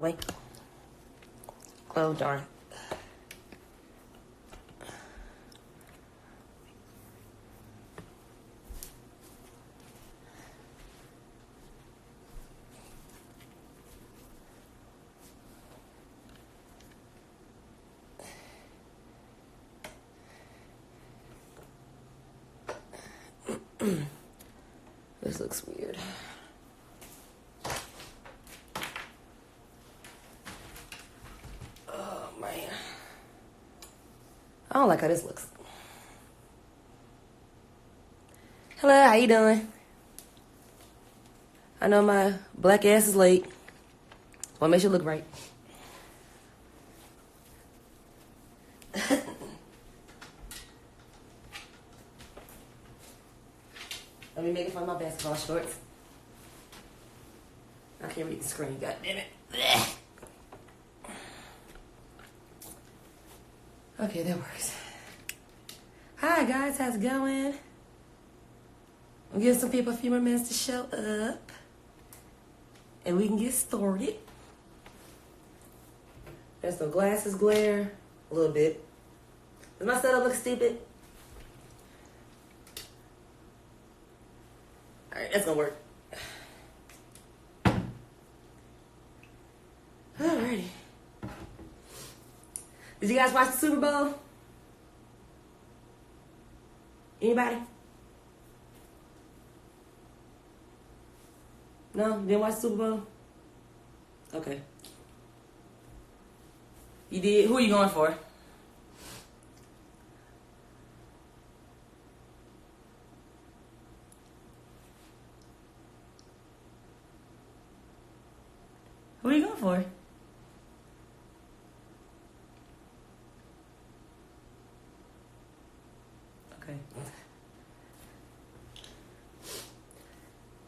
Wait. Oh, darn. This looks weird. Oh, man. I don't like how this looks. Hello, how you doing? I know my black ass is late. Well, make sure it look right. Let me make it fun of my basketball shorts. I can't read the screen, god damn it. Okay, that works. Hi guys, how's it going? I'm giving some people a few more minutes to show up. And we can get started. There's no glasses glare. A little bit. Does my setup look stupid? Alright, that's gonna work. Alrighty. Did you guys watch the Super Bowl? Anybody? No? Didn't watch the Super Bowl? Okay. You did? Who are you going for? Who are you going for? Okay.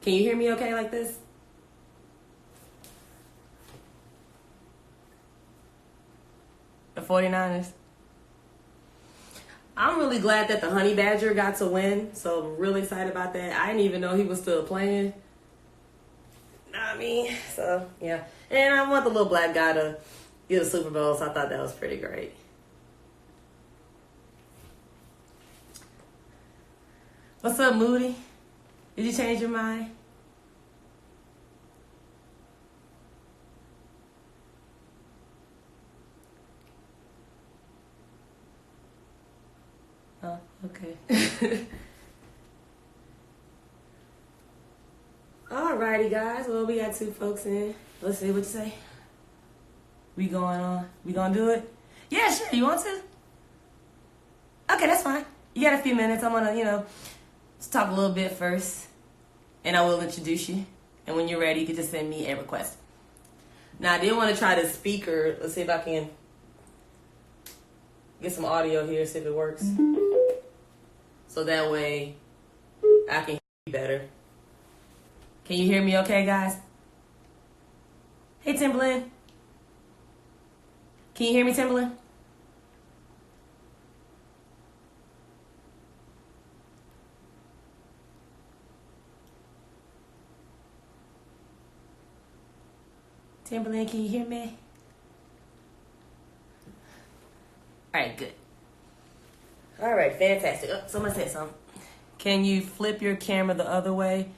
Can you hear me okay like this? The 49ers. I'm really glad that the Honey Badger got to win, so I'm really excited about that. I didn't even know he was still playing. I mean, so, yeah. And I want the little black guy to get a Super Bowl, so I thought that was pretty great. What's up, Moody? Did you change your mind? Oh, okay. Alrighty, guys. Well, we got two folks in. Let's see what you say. We going on? We gonna do it? Yeah, sure. You want to? Okay, that's fine. You got a few minutes. I'm gonna, let's talk a little bit first, and I will introduce you. And when you're ready, you can just send me a request. Now, I did want to try the speaker. Let's see if I can get some audio here, see if it works. So that way, I can hear you better. Can you hear me okay, guys? Hey, Timberlynn. Can you hear me, Timberlynn? Timberlynn, can you hear me? All right, good. All right, fantastic. Oh, someone said something. Can you flip your camera the other way?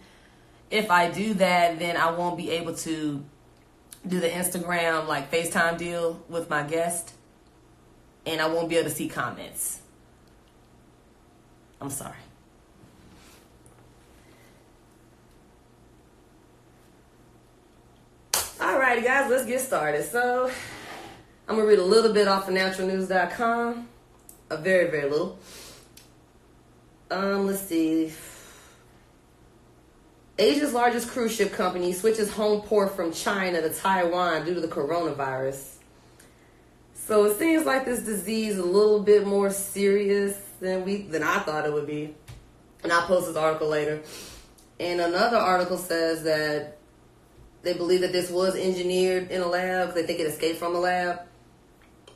If I do that, then I won't be able to do the Instagram like FaceTime deal with my guest, and I won't be able to see comments. I'm sorry. Alrighty, guys, let's get started. So, I'm going to read a little bit off of naturalnews.com. A very, very little. Let's see. Asia's largest cruise ship company switches home port from China to Taiwan due to the coronavirus. So it seems like this disease is a little bit more serious than I thought it would be. And I'll post this article later. And another article says that they believe that this was engineered in a lab. They think it escaped from a lab.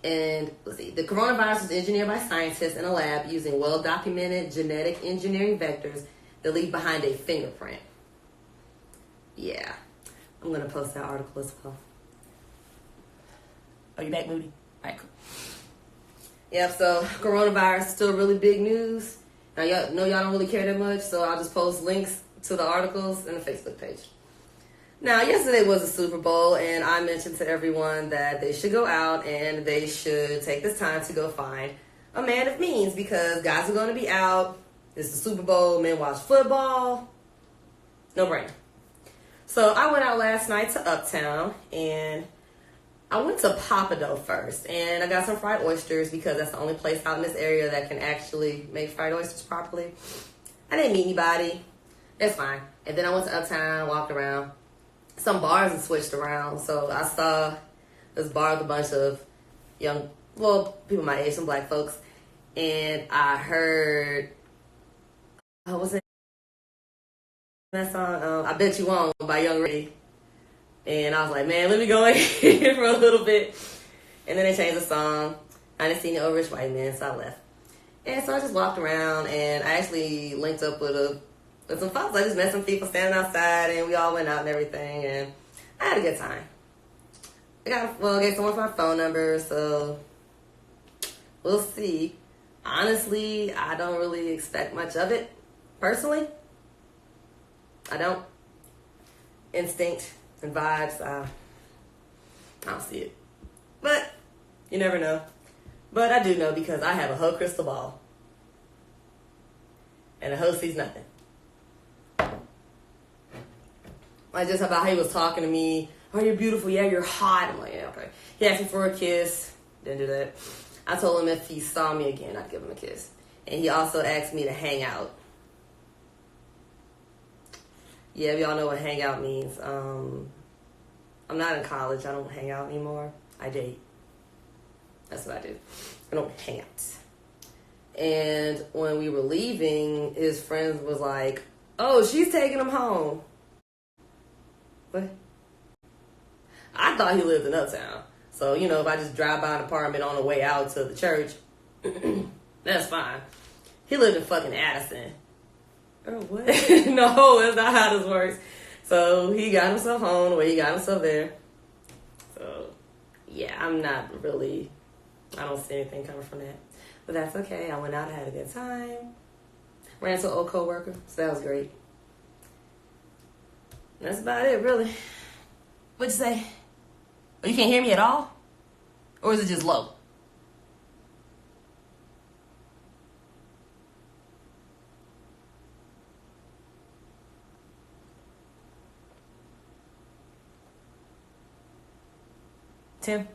And let's see, the coronavirus was engineered by scientists in a lab using well-documented genetic engineering vectors that leave behind a fingerprint. Yeah, I'm going to post that article as well. Oh, you back, Moody? All right, cool. Yep, so coronavirus is still really big news. Now, y'all know y'all don't really care that much, so I'll just post links to the articles and the Facebook page. Now, yesterday was the Super Bowl, and I mentioned to everyone that they should go out and they should take this time to go find a man of means because guys are going to be out. It's the Super Bowl, men watch football. No brainer. So I went out last night to Uptown, and I went to Papado first, and I got some fried oysters because that's the only place out in this area that can actually make fried oysters properly. I didn't meet anybody. That's fine. And then I went to Uptown, walked around. Some bars have switched around, so I saw this bar with a bunch of young, well, people my age, some black folks, and I heard, what's it? That song, I Bet You Won't by Young Ray. And I was like, man, let me go in here for a little bit. And then they changed the song. I didn't see any old rich white men, so I left. And so I just walked around, and I actually linked up with some folks. I just met some people standing outside, and we all went out and everything, and I had a good time. I gave someone my phone number, so we'll see. Honestly, I don't really expect much of it, personally. I don't. Instinct and vibes, I don't see it. But you never know. But I do know because I have a whole crystal ball. And a hoe sees nothing. Like just about how he was talking to me. Oh, you're beautiful. Yeah, you're hot. I'm like, yeah, okay. He asked me for a kiss. Didn't do that. I told him if he saw me again, I'd give him a kiss. And he also asked me to hang out. Yeah, we all know what hang out means. I'm not in college. I don't hang out anymore. I date. That's what I do. I don't hang out. And when we were leaving, his friends was like, oh, she's taking him home. What? I thought he lived in Uptown. So, you know, if I just drive by an apartment on the way out to the church, that's fine. He lived in fucking Addison. Oh, what? No, that's not how this works. So he got himself home the way he got himself there. So, yeah, I don't see anything coming from that. But that's okay. I went out, I had a good time. Ran into an old coworker, so that was great. That's about it, really. What'd you say? Oh, you can't hear me at all? Or is it just low? Tim?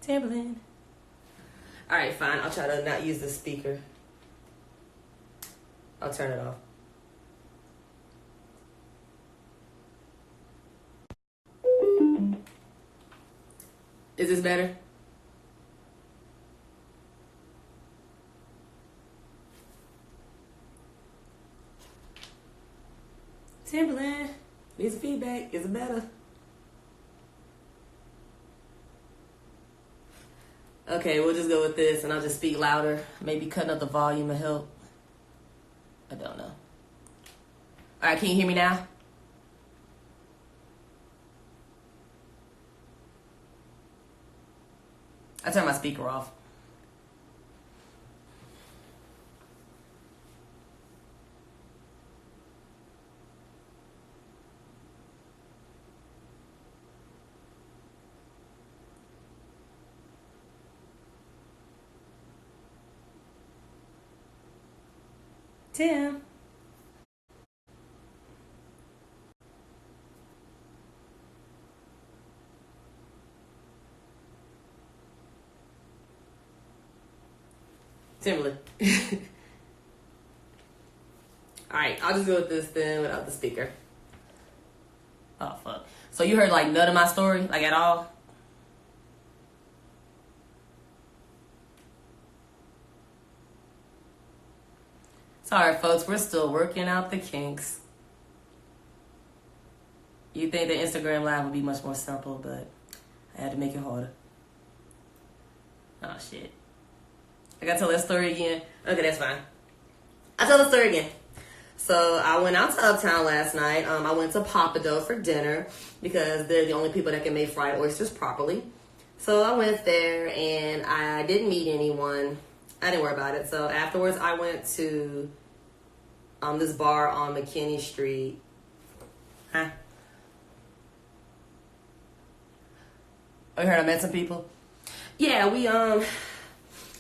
Timberlynn. Alright, fine. I'll try to not use the speaker. I'll turn it off. Is this better? Timberlynn, needs feedback. Is it better? Okay, we'll just go with this, and I'll just speak louder. Maybe cutting up the volume will help. I don't know. All right, can you hear me now? I turned my speaker off. Tim. Timberlynn. Alright, I'll just go with this then without the speaker. Oh, fuck. So you heard like none of my story? Like at all? Sorry, folks. We're still working out the kinks. You'd think the Instagram Live would be much more simple, but I had to make it harder. Oh, shit. I gotta tell that story again? Okay, that's fine. I'll tell the story again. So I went out to Uptown last night. I went to Papado for dinner because they're the only people that can make fried oysters properly. So I went there and I didn't meet anyone. I didn't worry about it. So afterwards I went to this bar on McKinney Street. Huh? I heard I met some people. Yeah, we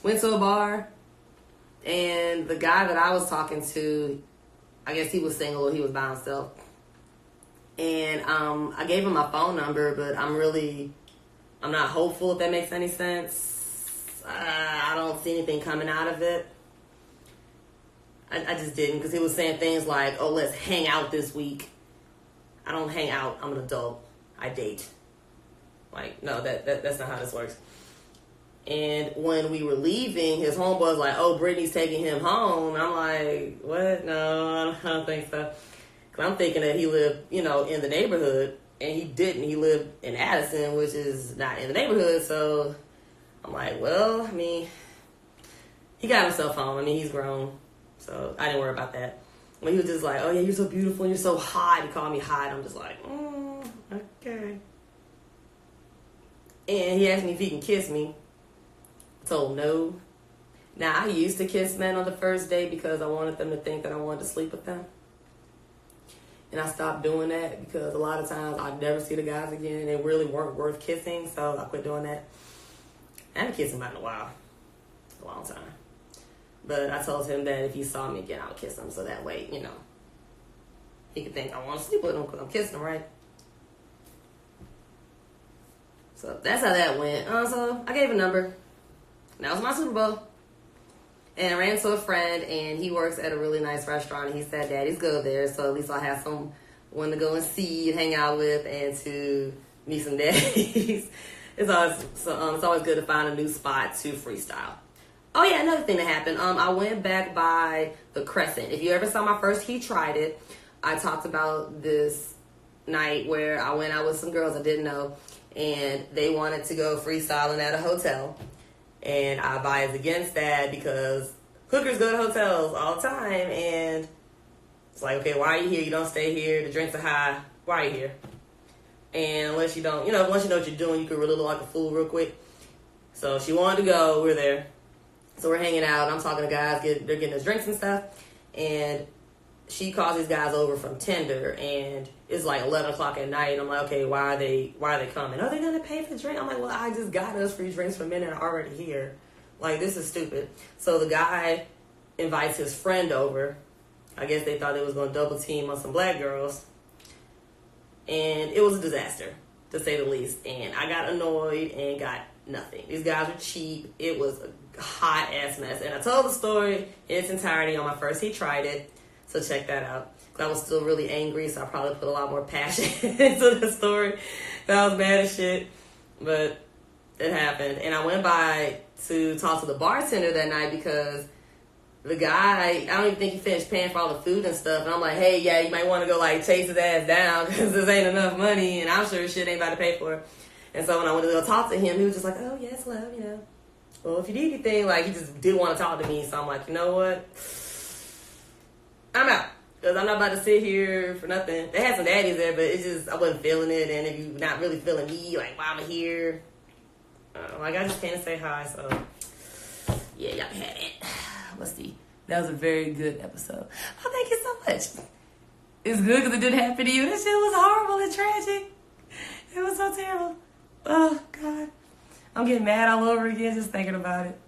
went to a bar, and the guy that I was talking to, I guess he was single or he was by himself. And I gave him my phone number, but I'm not hopeful, if that makes any sense. I don't see anything coming out of it. I just didn't, because he was saying things like, oh, let's hang out this week. I don't hang out. I'm an adult. I date. Like, no, that's not how this works. And when we were leaving, his homeboy was like, oh, Brittany's taking him home. And I'm like, what? No, I don't think so. Because I'm thinking that he lived, in the neighborhood. And he didn't. He lived in Addison, which is not in the neighborhood. So I'm like, well, he got himself home. He's grown. So I didn't worry about that. When he was just like, oh, yeah, you're so beautiful and you're so hot. He called me hot. I'm just like, okay. And he asked me if he can kiss me. I told him no. Now, I used to kiss men on the first day because I wanted them to think that I wanted to sleep with them. And I stopped doing that because a lot of times I'd never see the guys again and they really weren't worth kissing. So I quit doing that. I haven't kissed him in a while. A long time. But I told him that if he saw me again, I would kiss him. So that way, he could think I want to sleep with him because I'm kissing him, right? So that's how that went. So I gave a number. That was my Super Bowl. And I ran into a friend, and he works at a really nice restaurant, and he said daddies go there, so at least I'll have someone to go and see and hang out with and to meet some daddies. It's always good to find a new spot to freestyle. Oh, yeah, another thing that happened. I went back by the Crescent. If you ever saw my first He Tried It, I talked about this night where I went out with some girls I didn't know, and they wanted to go freestyling at a hotel. And I advise against that because hookers go to hotels all the time. And it's like, okay, why are you here? You don't stay here. The drinks are high. Why are you here? And unless you don't, once you know what you're doing, you can really look like a fool real quick. So she wanted to go. We're there. So we're hanging out. I'm talking to guys. They're getting us drinks and stuff. And she calls these guys over from Tinder. And it's like 11 o'clock at night. And I'm like, okay, why are they coming? Are they going to pay for the drink? I'm like, well, I just got us free drinks for men that are already here. Like, this is stupid. So the guy invites his friend over. I guess they thought they was going to double team on some black girls. And it was a disaster, to say the least. And I got annoyed and got nothing. These guys were cheap. It was a hot-ass mess. And I told the story in its entirety on my first He Tried It. So check that out. I was still really angry, so I probably put a lot more passion into the story. That was bad as shit. But it happened. And I went by to talk to the bartender that night because the guy, I don't even think he finished paying for all the food and stuff. And I'm like, hey, yeah, you might want to go chase his ass down because this ain't enough money. And I'm sure shit ain't about to pay for it. And so when I went to go talk to him, he was just like, oh, yes, love, Well, if you need anything, he just didn't want to talk to me. So I'm like, you know what? I'm out. Because I'm not about to sit here for nothing. They had some daddies there, but it's just, I wasn't feeling it. And if you're not really feeling me, why am I here? I just came to say hi, so. Yeah, y'all had it. Let's see. That was a very good episode. Oh, thank you so much. It's good because it didn't happen to you. This shit was horrible and tragic. It was so terrible. Oh, God. I'm getting mad all over again just thinking about it.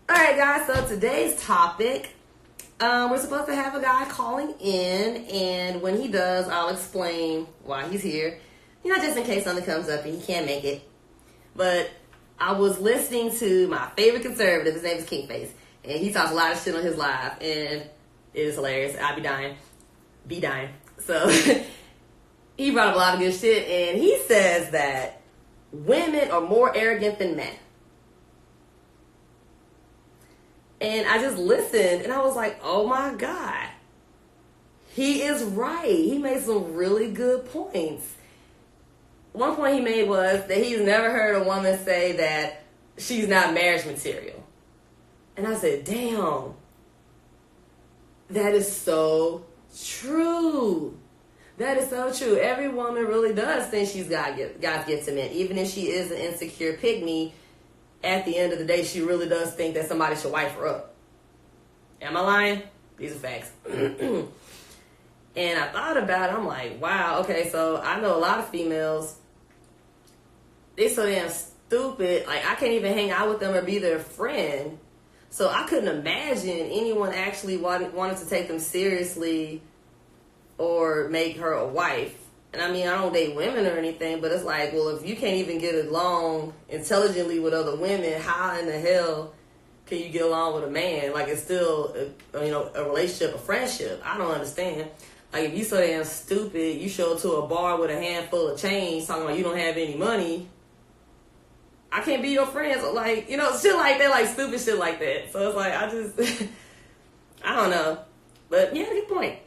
All right, guys. So today's topic, we're supposed to have a guy calling in. And when he does, I'll explain why he's here. Just in case something comes up and he can't make it. But I was listening to my favorite conservative. His name is Kingface. And he talks a lot of shit on his live. And it is hilarious. I'd be dying. Be dying. So he brought up a lot of good shit. And he says that women are more arrogant than men. And I just listened. And I was like, oh my God. He is right. He made some really good points. One point he made was that he's never heard a woman say that she's not marriage material. And I said, damn, That is so true. That is so true. Every woman really does think she's God's gift to men. Even if she is an insecure pygmy, at the end of the day, she really does think that somebody should wife her up. Am I lying? These are facts. And I thought about it. I'm like, wow, okay, so I know a lot of females, they so damn stupid. Like, I can't even hang out with them or be their friend. So I couldn't imagine anyone actually wanted to take them seriously or make her a wife. And I mean, I don't date women or anything, but it's like, well, if you can't even get along intelligently with other women, how in the hell can you get along with a man? Like, it's still, a relationship, a friendship. I don't understand. Like, if you so damn stupid, you show up to a bar with a handful of change talking about you don't have any money, I can't be your friend. So, like, shit like that, like stupid shit like that. So it's like, I don't know. But yeah, good point.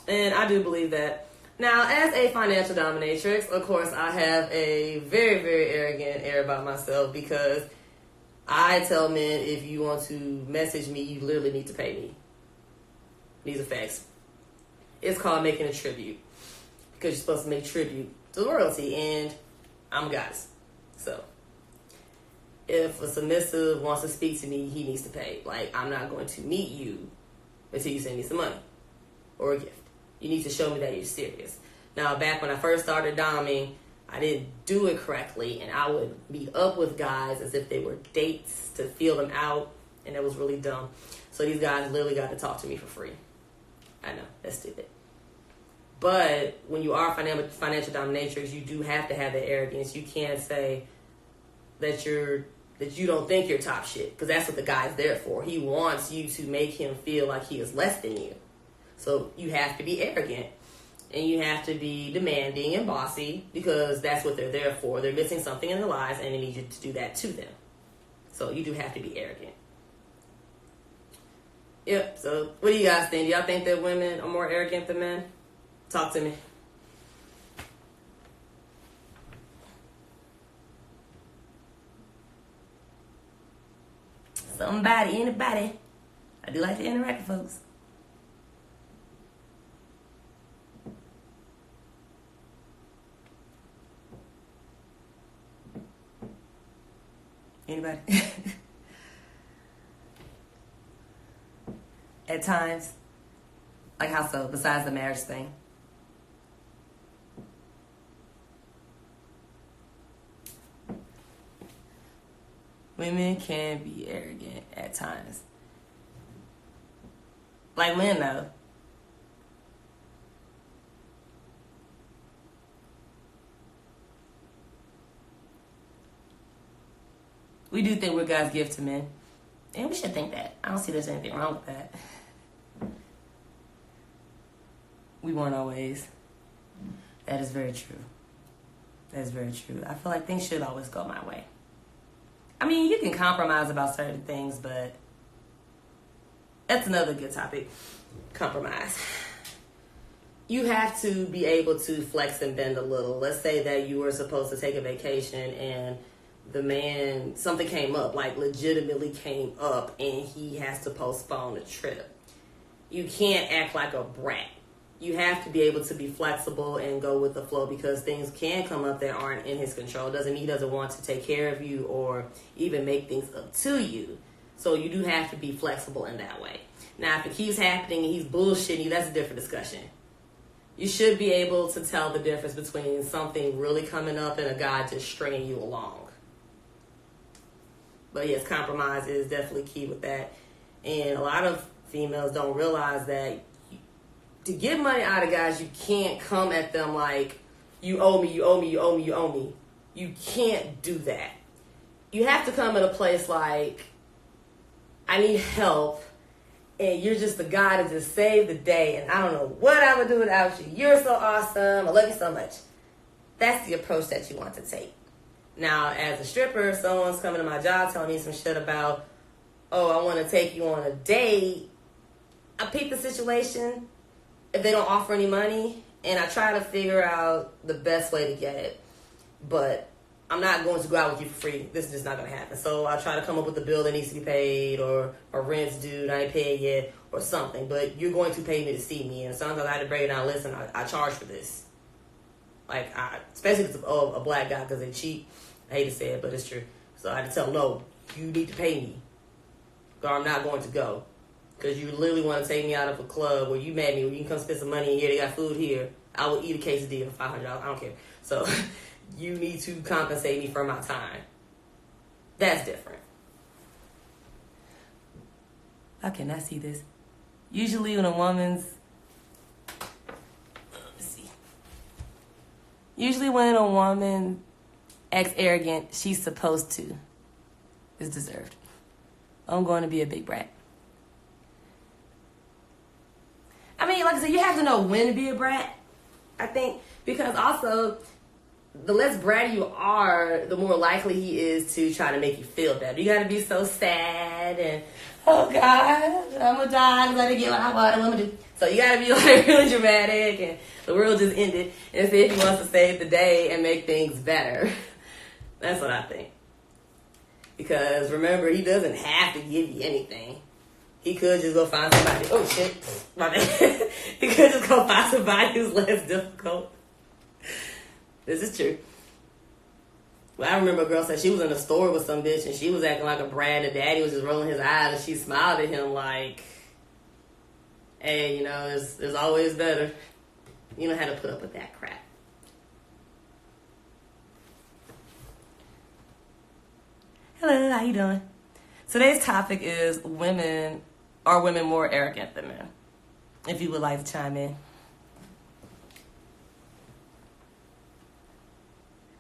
And I do believe that. Now, as a financial dominatrix, of course, I have a very, very arrogant air about myself because I tell men, if you want to message me, you literally need to pay me. These are facts. It's called making a tribute because you're supposed to make tribute to loyalty, and I'm a goddess. So if a submissive wants to speak to me, he needs to pay. Like, I'm not going to meet you until you send me some money or a gift. You need to show me that you're serious. Now, back when I first started doming, I didn't do it correctly, and I would meet up with guys as if they were dates to feel them out, and it was really dumb. So these guys literally got to talk to me for free. I know, that's stupid. But when you are a financial dominatrix, you do have to have that arrogance. You can't say that you don't think you're top shit, because that's what the guy's there for. He wants you to make him feel like he is less than you. So you have to be arrogant, and you have to be demanding and bossy, because that's what they're there for. They're missing something in their lives, and they need you to do that to them. So you do have to be arrogant. Yep, so what do you guys think? Do y'all think that women are more arrogant than men? Talk to me. Somebody, anybody. I do like to interact with folks. Anybody? At times. Like how so? Besides the marriage thing. Women can be arrogant at times. Like men, though. We do think we're God's gift to men. And we should think that. I don't see there's anything wrong with that. We weren't always. That is very true. That is very true. I feel like things should always go my way. I mean, you can compromise about certain things, but that's another good topic. Compromise. You have to be able to flex and bend a little. Let's say that you were supposed to take a vacation and the man, something came up, like legitimately came up, and he has to postpone the trip. You can't act like a brat. You have to be able to be flexible and go with the flow, because things can come up that aren't in his control. Doesn't mean he doesn't want to take care of you or even make things up to you. So you do have to be flexible in that way. Now, if it keeps happening and he's bullshitting you, that's a different discussion. You should be able to tell the difference between something really coming up and a guy just stringing you along. But yes, compromise is definitely key with that. And a lot of females don't realize that to get money out of guys, you can't come at them like, you owe me, you owe me, you owe me, you owe me. You can't do that. You have to come at a place like, I need help, and you're just the guy to just save the day, and I don't know what I would do without you. You're so awesome. I love you so much. That's the approach that you want to take. Now, as a stripper, someone's coming to my job telling me some shit about, oh, I want to take you on a date. I peep the situation if they don't offer any money, and I try to figure out the best way to get it. But I'm not going to go out with you for free. This is just not going to happen. So I try to come up with a bill that needs to be paid, or rent's due, I ain't paid yet, or something. But you're going to pay me to see me. And sometimes I had to break it down. Listen, I charge for this. Like, especially if it's a black guy, because they cheat. I hate to say it, but it's true. So I had to tell them, no, you need to pay me, or I'm not going to go. Because you literally want to take me out of a club where you mad me, where you can come spend some money in here, they got food here. I will eat a quesadilla for $500. I don't care. So you need to compensate me for my time. That's different. I cannot see this. Usually when a woman's... Let's see. Usually when a woman acts arrogant, she's supposed to. It's deserved. I'm going to be a big brat. I mean, like I said, you have to know when to be a brat, I think, because also, the less bratty you are, the more likely he is to try to make you feel better. You gotta be so sad and, oh God, I'm gonna die because I didn't get what I wanted. What am I gonna do? So you gotta be like really dramatic and the world just ended. And see if he wants to save the day and make things better. That's what I think. Because remember, he doesn't have to give you anything. He could just go find somebody. Oh shit, my bad. He could just go find somebody who's less difficult. This is true. Well, I remember a girl said she was in the store with some bitch and she was acting like a brat. The daddy was just rolling his eyes and she smiled at him like, hey, you know, there's always better. You don't have to put up with that crap. Hello, how you doing? Today's topic is are women more arrogant than men? If you would like to chime in.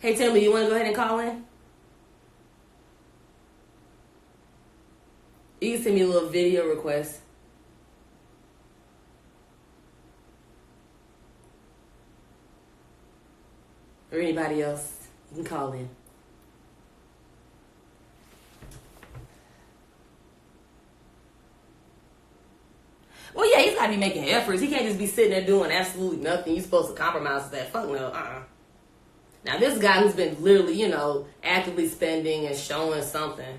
Hey, Timberlynn, you want to go ahead and call in? You can send me a little video request. Or anybody else, you can call in. Well, yeah, he's got to be making efforts. He can't just be sitting there doing absolutely nothing. You're supposed to compromise with that. Fuck no, Now, this guy who's been literally, you know, actively spending and showing something,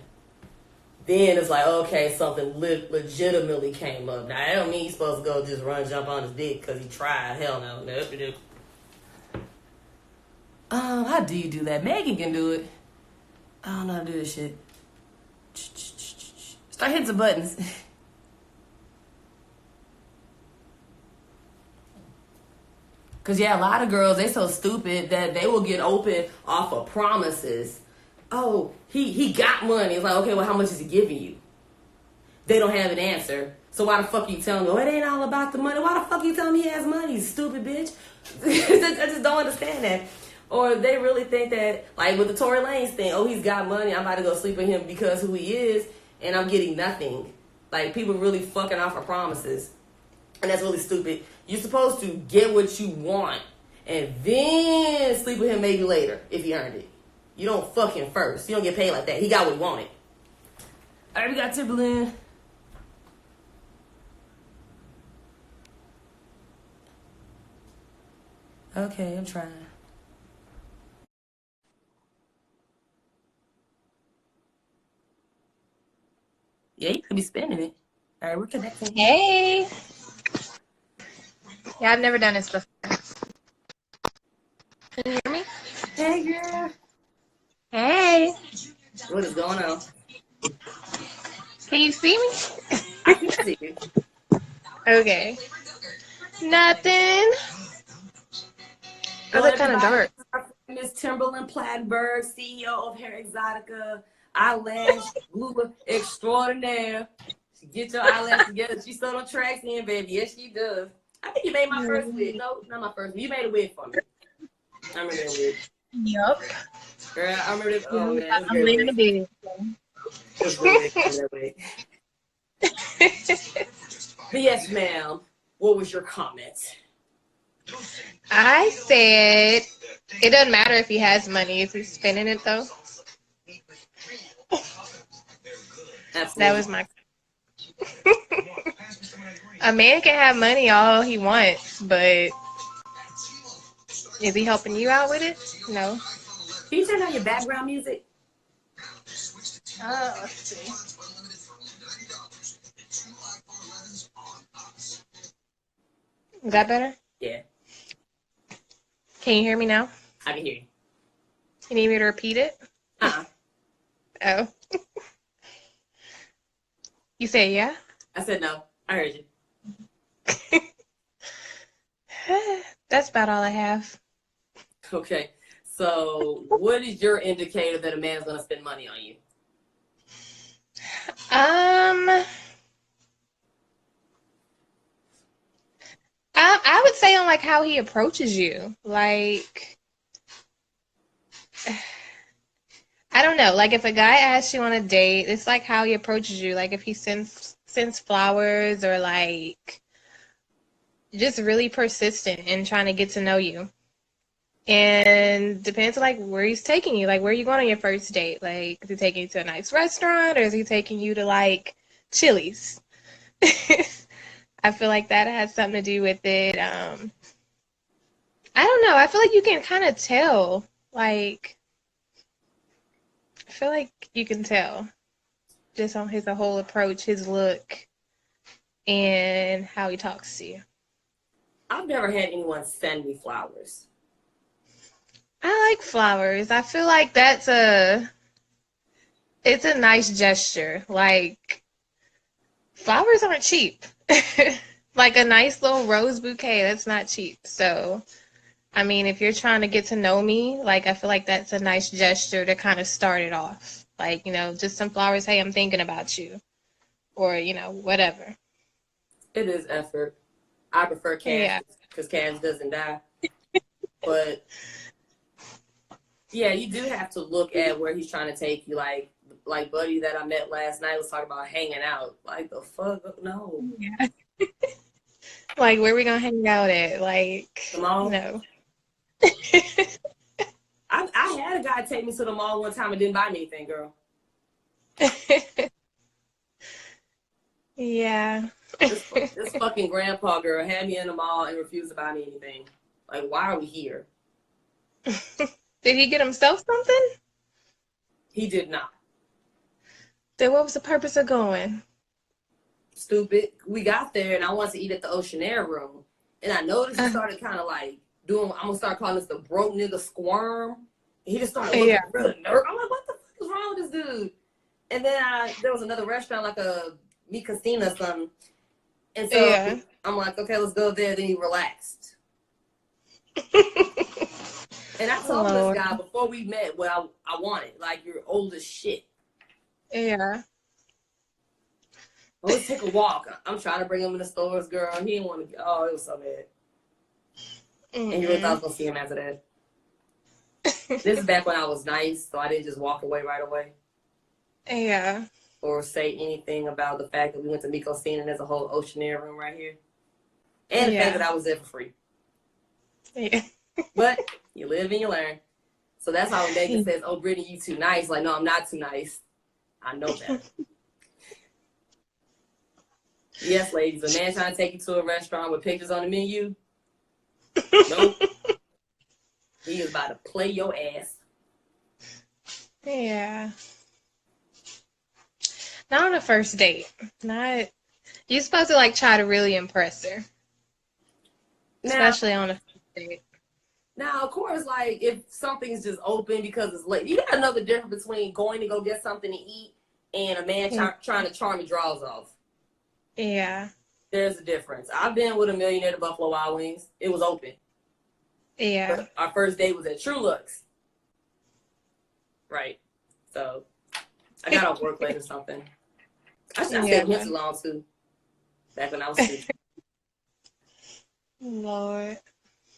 then it's like, okay, something legitimately came up. Now, that don't mean he's supposed to go just jump on his dick because he tried. Hell no. Nope. How do you do that? Megan can do it. I don't know how to do this shit. Start hitting some buttons. Because, yeah, a lot of girls, they so stupid that they will get open off of promises. Oh, he got money. It's like, okay, well, how much is he giving you? They don't have an answer. So why the fuck you telling me, oh, it ain't all about the money? Why the fuck you telling me he has money, you stupid bitch? I just don't understand that. Or they really think that, like with the Tory Lanez thing, oh, he's got money, I'm about to go sleep with him because who he is, and I'm getting nothing. Like, people really fucking off of promises. And that's really stupid. You're supposed to get what you want and then sleep with him maybe later if he earned it. You don't fuck him first. You don't get paid like that. He got what he wanted. All right, we got Timberlynn. Okay, I'm trying. Yeah, you could be spending it. All right, we're connecting. Hey. Yeah, I've never done this before. Can you hear me? Hey, girl. Hey. What is going on? Can you see me? I can see you. Okay. Nothing. I look kind of dark. Miss Timberlynn Platenburg, CEO of Exotica, eyelash glue extraordinaire. She get your eyelash together. She still on tracks in, baby. Yes, she does. I think you made my first wig. No, not my first. You made a wig for me. I remember that wig. Yup. Girl, I remember that. Oh, man. I'm laying in the bed. It was great. That wig. But yes, ma'am. What was your comment? I said it doesn't matter if he has money. If he's spending it, though. Absolutely. That was my... A man can have money all he wants, but is he helping you out with it? No. Can you turn on your background music? Let's see. Is that better? Yeah. Can you hear me now? I can hear you. You need me to repeat it? Oh. You say yeah? I said no. I heard you. That's about all I have. Okay. So, what is your indicator that a man is going to spend money on you? I would say on like how he approaches you. Like, I don't know. Like if a guy asks you on a date, it's like how he approaches you. Like if he sends flowers or like just really persistent in trying to get to know you. And depends on like where he's taking you. Like where are you going on your first date? Like is he taking you to a nice restaurant or is he taking you to like Chili's? I feel like that has something to do with it. I don't know. I feel like you can kind of tell. Like I feel like you can tell just on his whole approach, his look, and how he talks to you. I've never had anyone send me flowers. I like flowers. I feel like it's a nice gesture. Like flowers aren't cheap. Like a nice little rose bouquet, that's not cheap. So, I mean, if you're trying to get to know me, like I feel like that's a nice gesture to kind of start it off. Like, you know, just some flowers, hey, I'm thinking about you. Or, you know, whatever. It is effort. I prefer cash because cash doesn't die. But yeah, you do have to look at where he's trying to take you. Like buddy that I met last night was talking about hanging out. Like the fuck, no. Yeah. Like where we gonna hang out at? Like The mall? no. I had a guy take me to the mall one time and didn't buy me anything, girl. Yeah. This fucking grandpa girl had me in the mall and refused to buy me anything. Like, why are we here? Did he get himself something? He did not. Then what was the purpose of going? Stupid. We got there and I wanted to eat at the Oceanair room. And I noticed he started kind of like doing, I'm going to start calling this the broke nigga squirm. And he just started looking really nervous. I'm like, what the fuck is wrong with this dude? And then there was another restaurant, like a Mi Casina or something. And so I'm like, okay, let's go there. Then he relaxed. And I told this guy before we met what I wanted. Like, you're old as shit. Yeah. Well, let's take a walk. I'm trying to bring him in the stores, girl. He didn't want to. Oh, it was so bad. And he really thought I was going to see him after that. This is back when I was nice, so I didn't just walk away right away. Yeah. Or say anything about the fact that we went to Mykonos and there's a whole Oceanair room right here. And the fact that I was there for free. Yeah. But you live and you learn. So that's how when Megan says, oh, Brittany, you too nice. Like, no, I'm not too nice. I know that. Yes, ladies, a man trying to take you to a restaurant with pictures on the menu. Nope. He is about to play your ass. Yeah. Not on a first date. Not. You're supposed to like try to really impress her. Especially on a first date. Now, of course, like if something's just open because it's late, you got another difference between going to go get something to eat and a man trying to charm your drawers off. Yeah. There's a difference. I've been with a millionaire to Buffalo Wild Wings. It was open. Yeah. But our first date was at True Looks. Right. So I got off work late or something. I stayed here too long too. Back when I was sick. Lord.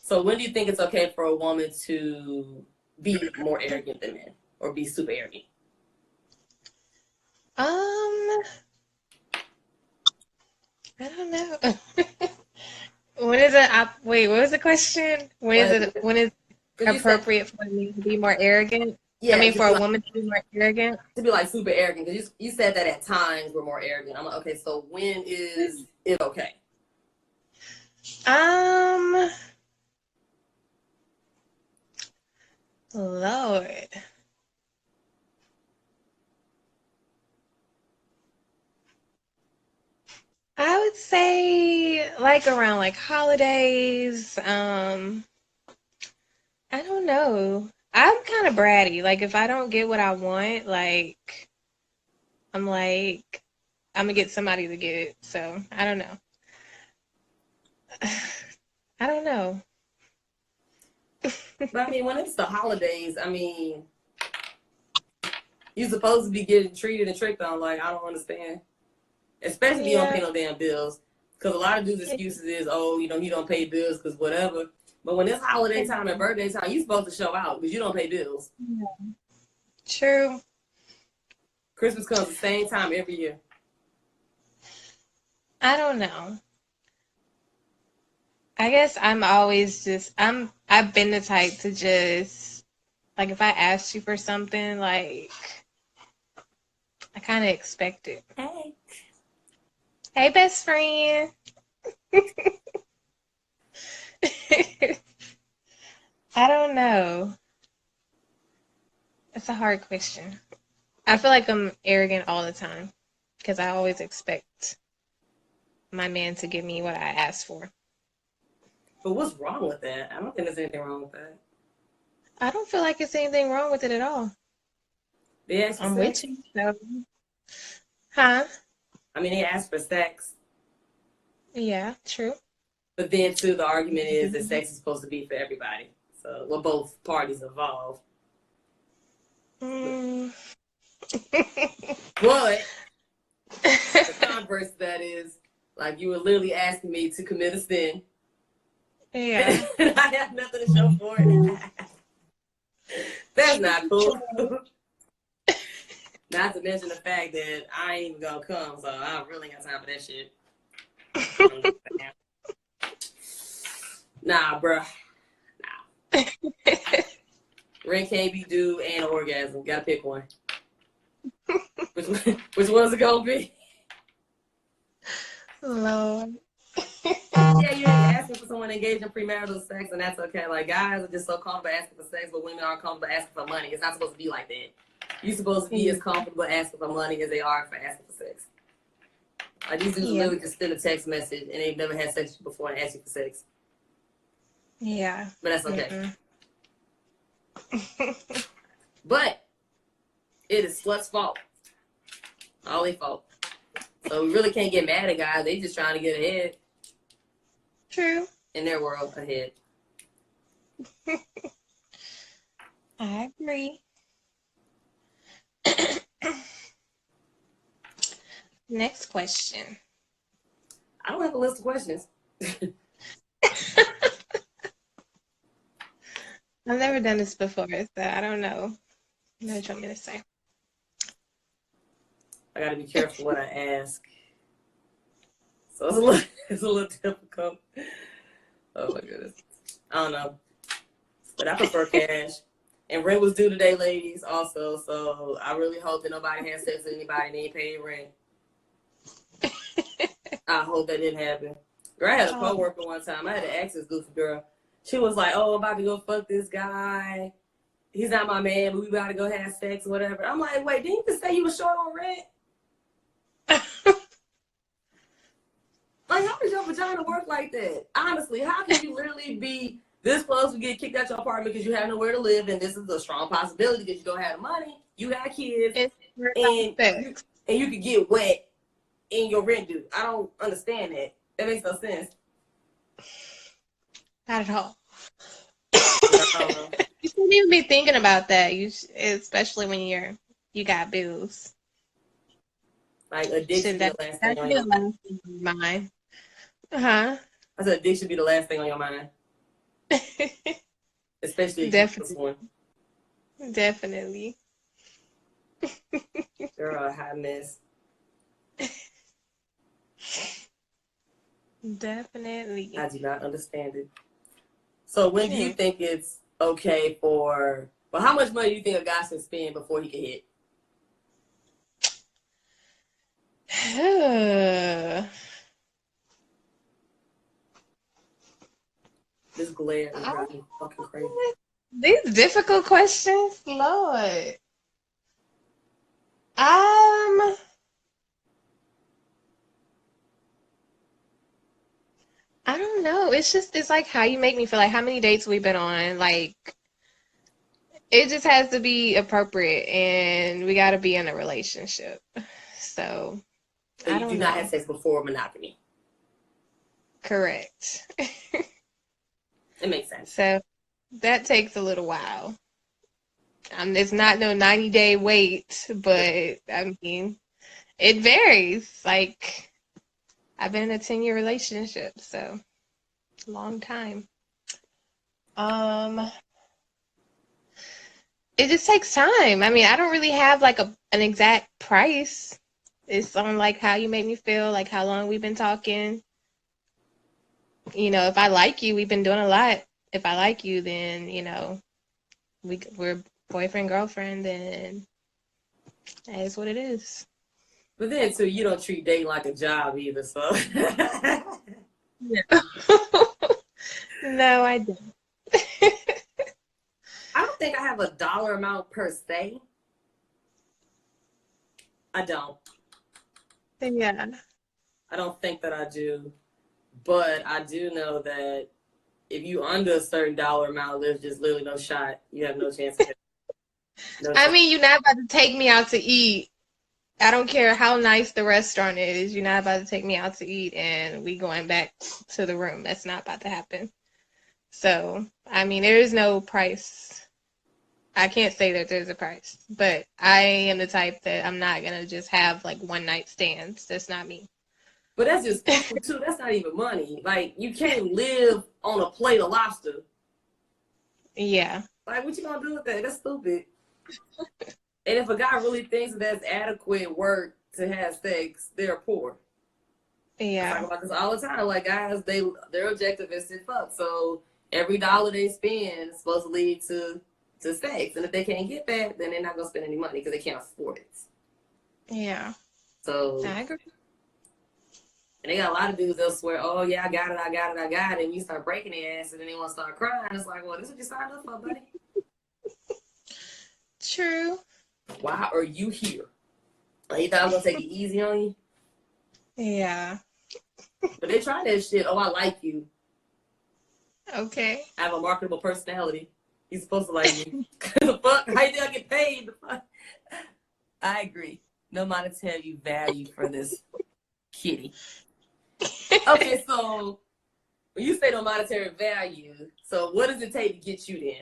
So when do you think it's okay for a woman to be more arrogant than men or be super arrogant? I don't know. When is it? Wait, what was the question? When is it appropriate for me to be more arrogant? Yeah, I mean, for a woman to be more arrogant? To be like super arrogant, because you said that at times we're more arrogant. I'm like, okay, so when is it okay? Lord. I would say like around like holidays. I don't know. I'm kind of bratty. Like if I don't get what I want, like I'm like I'm gonna get somebody to get it. So I don't know. I don't know. But I mean, when it's the holidays, I mean, you're supposed to be getting treated and tricked on. Like, I don't understand. Especially if you don't Yeah. pay no damn bills. Because a lot of dudes' excuses is, oh, you know, he don't pay bills because whatever. But when it's holiday time and birthday time, you're supposed to show out because you don't pay bills. True. Christmas comes the same time every year. I don't know. I guess I'm always just I've been the type to just like if I asked you for something, like I kind of expect it. Hey. Hey, best friend. I don't know. It's a hard question. I feel like I'm arrogant all the time because I always expect my man to give me what I ask for. But what's wrong with that? I don't think there's anything wrong with that. I don't feel like it's anything wrong with it at all. They ask for I'm sex. with you. So. Huh? I mean, they ask for sex. Yeah, true. But then, too, the argument is that sex is supposed to be for everybody. So, well, both parties involved. Mm. But the converse to that is, like, you were literally asking me to commit a sin. Yeah. And I have nothing to show for it. That's not cool. Not to mention the fact that I ain't even gonna come, so I really ain't got time for that shit. Nah, bruh. Nah. Rent can't be due and orgasm. Gotta pick one. Which one's it gonna be? Lord. Yeah, you're asking for someone to engage in premarital sex, and that's okay. Like, guys are just so comfortable asking for sex, but women aren't comfortable asking for money. It's not supposed to be like that. You're supposed to be as comfortable asking for money as they are for asking for sex. Like, these dudes literally just send a text message, and they've never had sex before and ask you for sex. Yeah. But that's okay. But it is slut's fault. All their fault. So we really can't get mad at guys. They just trying to get ahead. True. In their world, ahead. I agree. Next question. I don't have a list of questions. I've never done this before, so I don't know. What you want me to say? I gotta be careful what I ask. So it's a little difficult. Oh my goodness. I don't know. But I prefer cash. And rent was due today, ladies, also. So I really hope that nobody has sex with anybody and they ain't paying rent. I hope that didn't happen. Girl, I had a coworker one time. I had to ask this goofy girl. She was like, oh, I'm about to go fuck this guy. He's not my man, but we about to go have sex or whatever. I'm like, wait, didn't you just say you were short on rent? Like, how does your vagina work like that? Honestly, how can you literally be this close to get kicked out your apartment because you have nowhere to live, and this is a strong possibility because you don't have the money, you got kids, and you could get wet in your rent due. I don't understand that. That makes no sense. Not at all. You shouldn't even be thinking about that. Especially when you got bills. Like, addiction be the last thing on your mind. Huh? I said addiction be the last thing on your mind. Especially this one. Definitely. Girl, a hot mess. Definitely. I do not understand it. So when do you think it's okay for, well, how much money do you think a guy should spend before he can hit? This glare is driving me fucking crazy. These difficult questions, Lord. I don't know. It's like how you make me feel. Like how many dates we've been on. Like it just has to be appropriate, and we got to be in a relationship. So So I you do don't not have know. sex before monogamy. Correct. It makes sense. So that takes a little while. It's not no 90-day wait, but I mean, it varies. Like I've been in a 10-year relationship, so long time. Um, it just takes time. I mean, I don't really have like an exact price. It's on like how you make me feel, like how long we've been talking. You know, if I like you, we've been doing a lot. If I like you, then we're boyfriend girlfriend, and that is what it is. But then too, you don't treat dating like a job either, so Yeah. No, I don't. I don't think I have a dollar amount per se. I don't. Yeah. I don't think that I do. But I do know that if you under a certain dollar amount, there's just literally no shot. You have no chance. No I shot. mean, you're not about to take me out to eat. I don't care how nice the restaurant is. You're not about to take me out to eat and we going back to the room. That's not about to happen. So, I mean, there is no price. I can't say that there's a price, but I am the type that I'm not going to just have like one night stands. That's not me. But that's just food too. That's not even money. Like you can't live on a plate of lobster. Yeah. Like what you gonna do with that? That's stupid. And if a guy really thinks that's adequate work to have sex, they're poor. I Yeah. talk about this all the time. Like guys, their objective is to fuck. So every dollar they spend is supposed to lead to sex. And if they can't get that, then they're not gonna spend any money because they can't afford it. Yeah. So I agree. and they got a lot of dudes, they'll swear, oh yeah, I got it, I got it, I got it. And you start breaking their ass and then they want to start crying. It's like, well, this is what you signed up for, buddy. True. Why are you here? Like, you thought I was gonna take it easy on you? Yeah. But they try that shit. Oh, I like you. Okay. I have a marketable personality. He's supposed to like me. The fuck? How you think I get paid? The fuck? I agree. No monetary value for this kitty. Okay, so when you say no monetary value, so what does it take to get you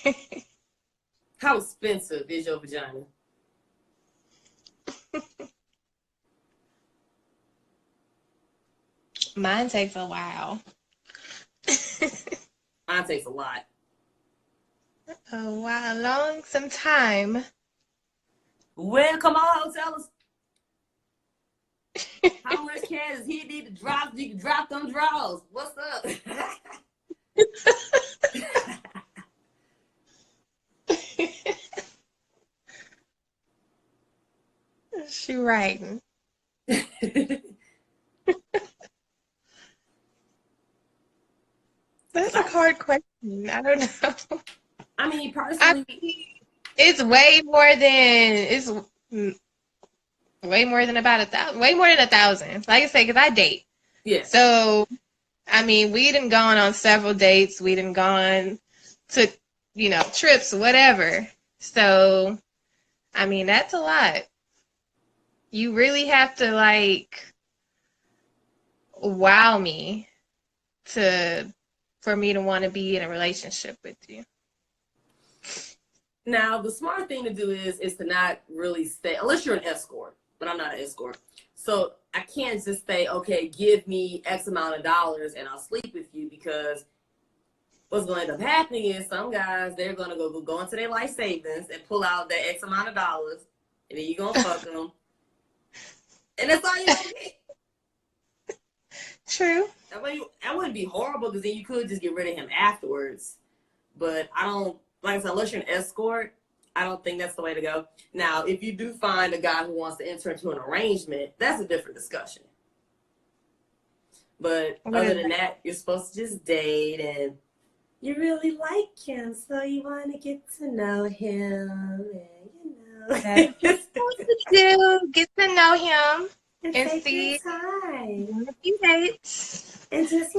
then? How expensive is your vagina? Mine takes a while. Mine takes a lot. A while, some time. Well, come on, tell us. How much cash does he need to drop? You can drop them draws. What's up? She writing. That's a hard question. I don't know. I mean, I personally, mean, it's way more than way more than about 1,000. Way more than 1,000. Like I say, because I date. yeah. So I mean, we done gone on several dates. We done gone to trips, whatever. So I mean, that's a lot. You really have to like wow me for me to want to be in a relationship with you. Now, the smart thing to do is to not really stay, unless you're an escort, but I'm not an escort. So I can't just say, okay, give me X amount of dollars and I'll sleep with you, because what's going to end up happening is some guys, they're going to go into their life savings and pull out that X amount of dollars, and then you're going to fuck them. And that's all you're going to get. True. That wouldn't be horrible, because then you could just get rid of him afterwards. But I don't, like I said, unless you're an escort, I don't think that's the way to go. Now, if you do find a guy who wants to enter into an arrangement, that's a different discussion. But other than that, you're supposed to just date and, you really like him, so you want to get to know him, and That's what you're supposed to do. Get to know him and and take your see time, a few dates. and just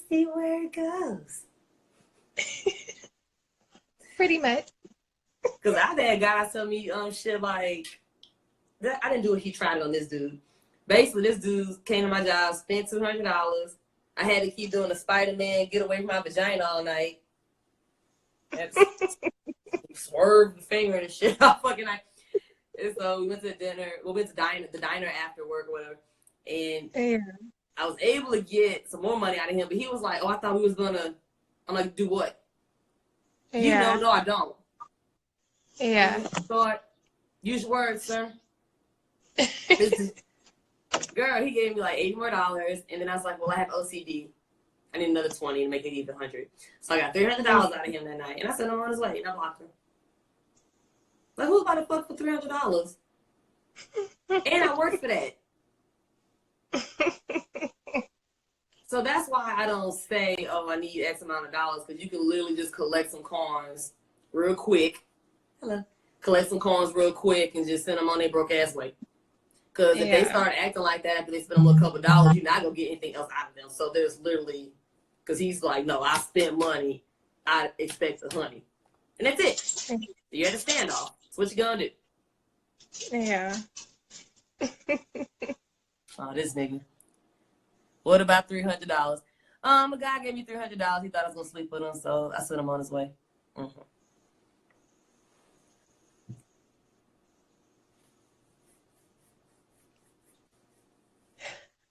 see where it goes. Pretty much. Cause I've had guys tell me shit like that. I didn't do it. He tried it on this dude. Basically, this dude came to my job, spent $200. I had to keep doing the Spider-Man, get away from my vagina all night. Swerve the finger and shit all fucking night. And so we went to dinner. We went to the diner after work or whatever. And I was able to get some more money out of him. But he was like, oh, I thought we was gonna. I'm like, do what? Yeah. No, I don't. Yeah. Thought, use your words, sir. Girl, he gave me like $80 more, and then I was like, well, I have OCD. I need another 20 to make it even 100. So I got $300 out of him that night, and I sent him on his way, and I blocked him. Like, who's about to fuck for $300? And I worked for that. So that's why I don't say, oh, I need X amount of dollars, because you can literally just collect some coins real quick. Hello. Collect some coins real quick and just send them on their broke ass way. Because if they start acting like that after they spend a little couple dollars, you're not going to get anything else out of them. So there's literally, because he's like, no, I spent money. I expect the honey. And that's it. You're at a standoff. That's what you going to do. Yeah. Oh, this nigga. What about $300? A guy gave me $300. He thought I was going to sleep with him, so I sent him on his way. Mm-hmm.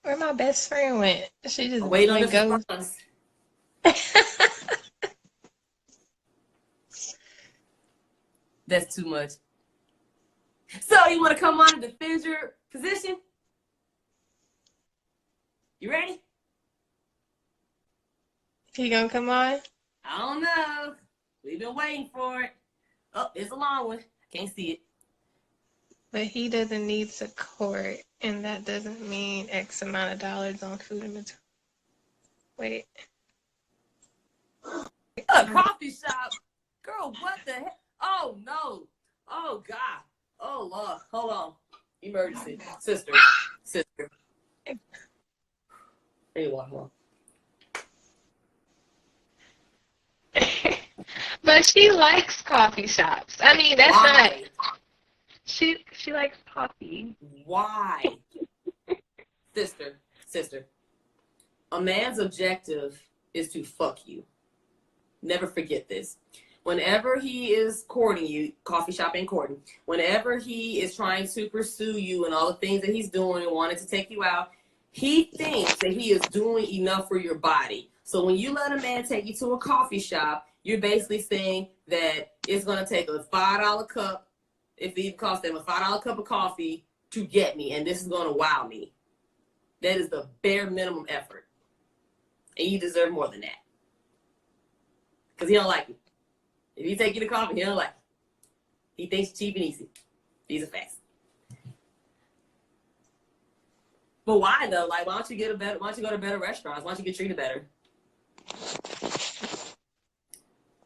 Where my best friend went? She just Wait on the go. response. That's too much. So you want to come on and defend your position? You ready? He gonna come on? I don't know. We've been waiting for it. Oh, it's a long one. I can't see it. But he doesn't need support, and that doesn't mean X amount of dollars on food and material. Wait. A coffee shop? Girl, what the heck? Oh, no. Oh, God. Oh, Lord. Hold on. Emergency. Sister. Anyway, hold on. But she likes coffee shops. I mean, that's not... She likes coffee. Why? Sister. A man's objective is to fuck you. Never forget this. Whenever he is courting you, coffee shop ain't courting. Whenever he is trying to pursue you and all the things that he's doing and wanting to take you out, he thinks that he is doing enough for your body. So when you let a man take you to a coffee shop, you're basically saying that it's going to take a $5 cup, if it costs them a $5 cup of coffee to get me, and this is going to wow me. That is the bare minimum effort. And you deserve more than that. Because he don't like you. If he take you to coffee, he don't like you. He thinks it's cheap and easy. These are facts. But why though? Like, why don't you go to better restaurants? Why don't you get treated better?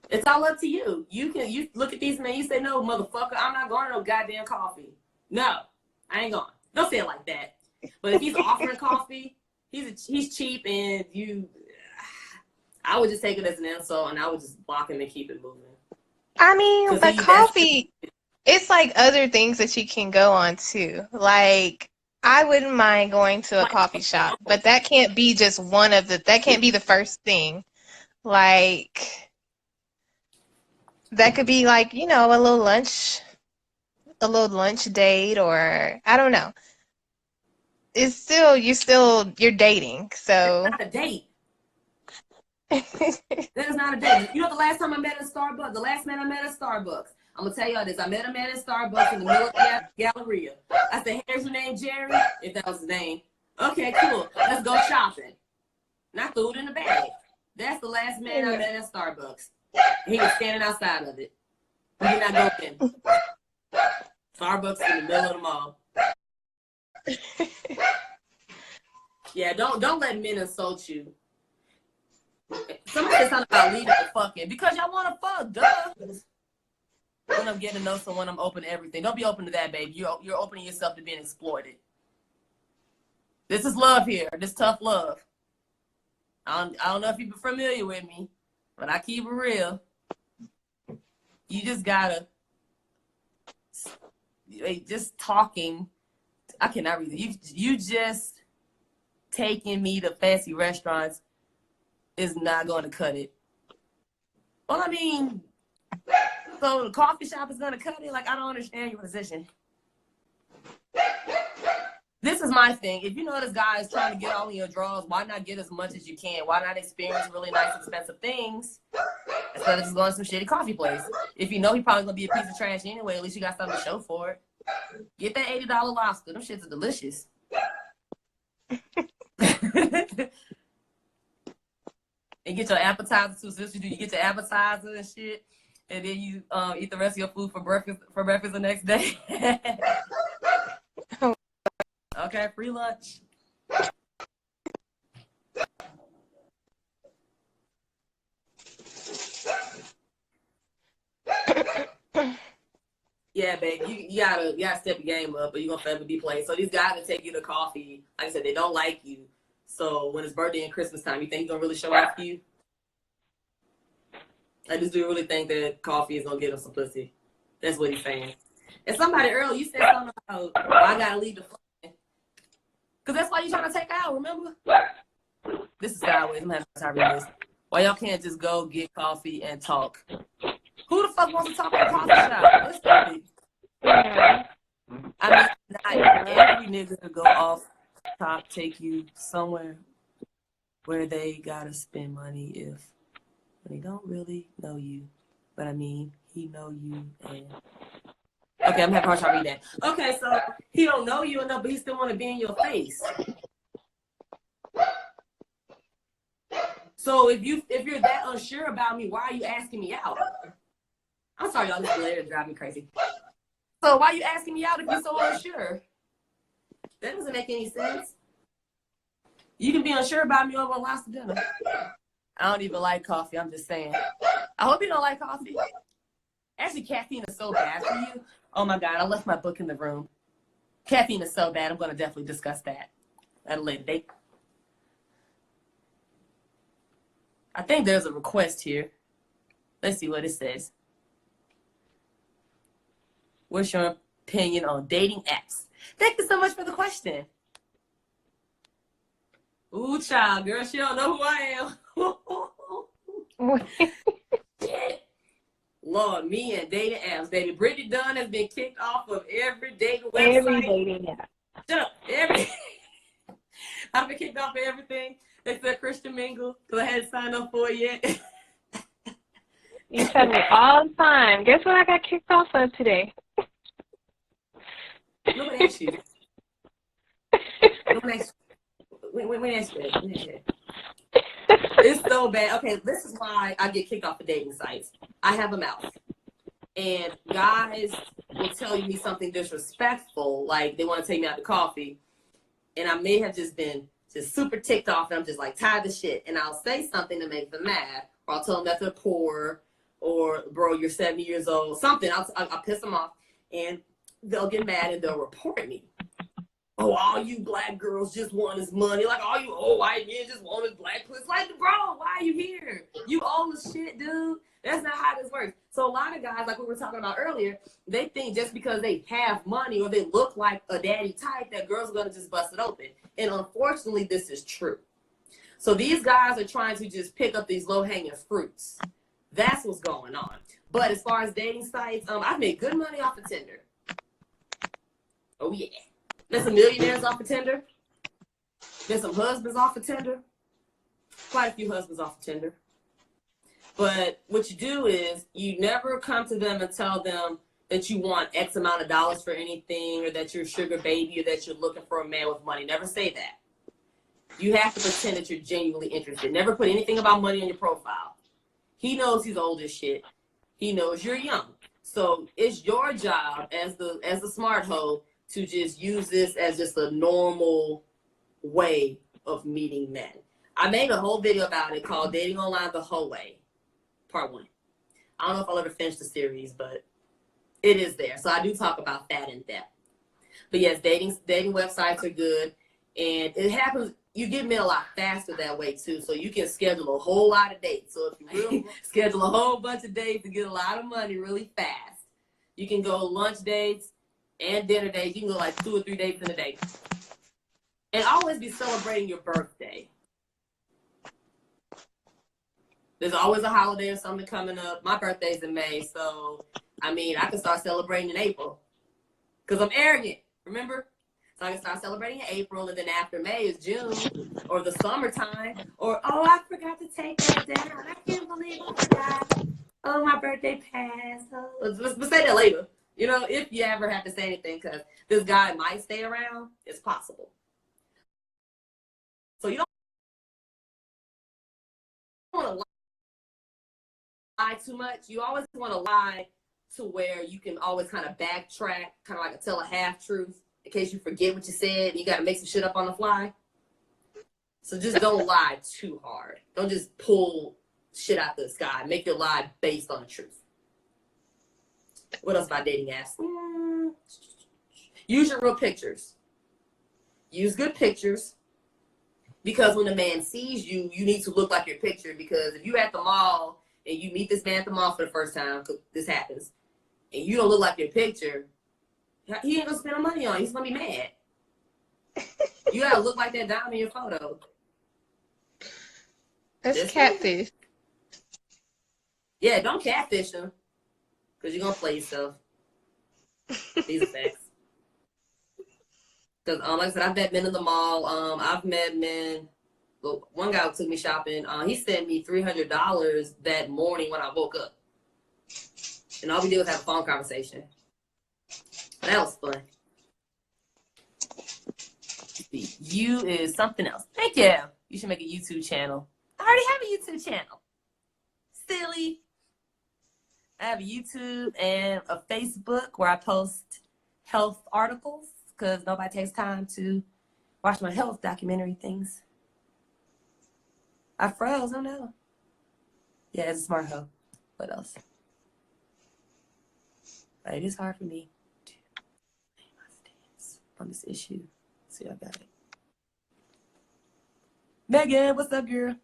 It's all up to you. You look at these men, you say, no, motherfucker, I'm not going to no goddamn coffee. No, I ain't going. Don't say it like that. But if he's offering coffee, he's cheap, and I would just take it as an insult, and I would just block him and keep it moving. I mean, but coffee, it's like other things that you can go on too. Like, I wouldn't mind going to a coffee shop, but that can't be just that can't be the first thing. Like, that could be like, a little lunch date, or I don't know. It's still, you're dating, so. It's not a date. That is not a date. You know the last time I met at Starbucks? The last man I met at Starbucks. I'm going to tell y'all this. I met a man at Starbucks in the middle of the Galleria. I said, here's your name, Jerry? If that was his name. Okay, cool. Let's go shopping. And I threw it in the bag. That's the last man I met at Starbucks. He was standing outside of it. We did not go in. Starbucks in the middle of the mall. Yeah, don't let men insult you. Somebody said something about leaving the fucking because y'all want to fuck, duh. When I'm getting to know someone, I'm open to everything. Don't be open to that, baby. You're opening yourself to being exploited. This is love here. This tough love. I don't know if you're familiar with me, but I keep it real. You just gotta just talking. I cannot read it. You just taking me to fancy restaurants is not going to cut it. Well, I mean, so the coffee shop is going to cut it? Like, I don't understand your position. This is my thing. If you know this guy is trying to get all in your drawers, why not get as much as you can? Why not experience really nice, expensive things instead of just going to some shitty coffee place? If you know he probably going to be a piece of trash anyway, at least you got something to show for it. Get that $80 lobster. Them shits are delicious. And get your appetizer too. So you get your appetizer and shit, and then you eat the rest of your food for breakfast the next day. Okay, free lunch. Yeah, babe, you gotta step your game up, or you're gonna forever be played. So these guys that take you to coffee, like I said, they don't like you. So when it's birthday and Christmas time, you think he's gonna really show out for you? I just do really think that coffee is gonna get him some pussy. That's what he's saying. And somebody earlier, you said something about, I gotta leave the phone. Because that's why you're trying to take out, remember? This is sideways. I'm having time to read this. Why y'all can't just go get coffee and talk? Who the fuck wants to talk at a coffee shop? Let's do it. I mean, not every nigga to go off top take you somewhere where they gotta spend money if they don't really know you. But I mean, he know you and okay, I'm having a hard time reading that. Okay, so he don't know you enough, but he still want to be in your face. So if you're that unsure about me, why are you asking me out? I'm sorry, y'all. This later drive me crazy. So why are you asking me out if you're so unsure? That doesn't make any sense. You can be unsure about me over a lobster dinner. I don't even like coffee. I'm just saying. I hope you don't like coffee. Actually, caffeine is so bad for you. Oh my God, I left my book in the room. Caffeine is so bad. I'm going to definitely discuss that at a later date. I think there's a request here. Let's see what it says. What's your opinion on dating apps? Thank you so much for the question. Ooh, child, girl, she don't know who I am. Shit. Lord, me and dating apps, baby. Brittany Dunn has been kicked off of every dating website. Every dating app. Shut up. I've been kicked off of everything except Christian Mingle because I hadn't signed up for it yet. You tell me all the time. Guess what I got kicked off of today? Nobody asked you. Nobody asked you. Wait, ask you. It's so bad. Okay, this is why I get kicked off of dating sites. I have a mouth. And guys will tell me something disrespectful, like they want to take me out to coffee. And I may have just been super ticked off, and I'm just like tired of shit. And I'll say something to make them mad, or I'll tell them that they're poor, or bro, you're 70 years old, something. I'll piss them off, and they'll get mad and they'll report me. Oh, all you black girls just want is money. Like, all you old white men just want is black pussy. Like, bro, why are you here? You old as shit, dude. That's not how this works. So a lot of guys, like we were talking about earlier, they think just because they have money or they look like a daddy type that girls are going to just bust it open. And unfortunately, this is true. So these guys are trying to just pick up these low-hanging fruits. That's what's going on. But as far as dating sites, I've made good money off of Tinder. Oh, yeah. There's some millionaires off of Tinder. There's some husbands off of Tinder. Quite a few husbands off of Tinder. But what you do is you never come to them and tell them that you want X amount of dollars for anything, or that you're a sugar baby, or that you're looking for a man with money. Never say that. You have to pretend that you're genuinely interested. Never put anything about money on your profile. He knows he's old as shit. He knows you're young. So it's your job as the smart hoe to just use this as just a normal way of meeting men. I made a whole video about it called Dating Online the Whole Way, Part 1. I don't know if I'll ever finish the series, but it is there. So I do talk about that in depth. But yes, dating websites are good. And it happens, you get men a lot faster that way too. So you can schedule a whole lot of dates. So if you really schedule a whole bunch of dates to get a lot of money really fast, you can go lunch dates and dinner dates. You can go like 2 or 3 dates in a day. And always be celebrating your birthday. There's always a holiday or something coming up. My birthday's in May, so I mean, I can start celebrating in April because I'm arrogant, remember? So I can start celebrating in April, and then after May is June or the summertime. Or, oh, I forgot to take that down. I can't believe I forgot. Oh, my birthday passed. Oh. Let's say that later. You know, if you ever have to say anything, because this guy might stay around, it's possible. So you don't want to lie too much. You always want to lie to where you can always kind of backtrack, kind of like tell a half truth in case you forget what you said. You got to make some shit up on the fly. So just don't lie too hard. Don't just pull shit out the sky. Make your lie based on the truth. What else about dating apps? Use your real pictures. Use good pictures. Because when a man sees you, you need to look like your picture. Because if you're at the mall and you meet this man at the mall for the first time, because this happens, and you don't look like your picture, he ain't gonna spend no money on you. He's gonna be mad. You gotta look like that dime in your photo. That's catfish. Yeah, don't catfish him, because you're gonna play yourself. These are facts. Because, like I said, I've met men in the mall. I've met men. Well, one guy took me shopping. He sent me $300 that morning when I woke up. And all we did was have a phone conversation. That was fun. You is something else. Thank you. You should make a YouTube channel. I already have a YouTube channel. Silly. I have a YouTube and a Facebook where I post health articles because nobody takes time to watch my health documentary things. I froze. Oh no. Yeah, it's a smart hoe. What else? It is hard for me to make my stance on this issue. See, I got it. Megan, what's up, girl?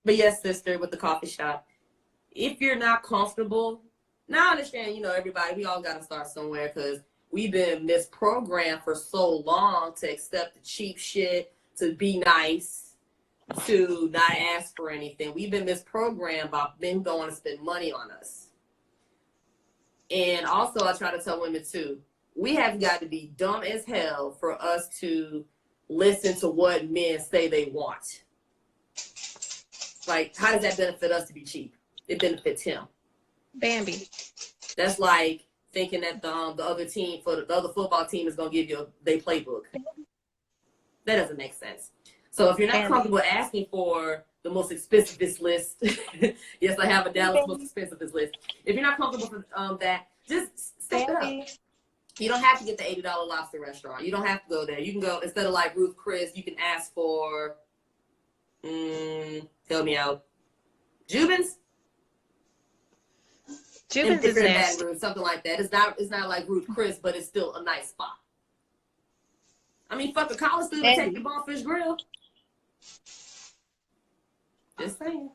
But yes, sister, with the coffee shop. If you're not comfortable, now I understand, you know, everybody, we all got to start somewhere because we've been misprogrammed for so long to accept the cheap shit, to be nice, to not ask for anything. We've been misprogrammed by men who don't want to spend money on us. And also, I try to tell women too, we have got to be dumb as hell for us to listen to what men say they want. Like, how does that benefit us to be cheap? It benefits him. Bambi. That's like thinking that the other team, for the other football team, is going to give you their playbook. That doesn't make sense. So if you're not comfortable asking for the most expensive list, yes, I have a Dallas most expensive list. If you're not comfortable with that, just step it up. You don't have to get the $80 lobster restaurant. You don't have to go there. You can go, instead of like Ruth Chris, you can ask for, help me out, Jubin's? Jubin's is nasty. Something like that. It's not like Ruth Chris, but it's still a nice spot. I mean, fuck, a college student take the Bonefish Grill. Just saying.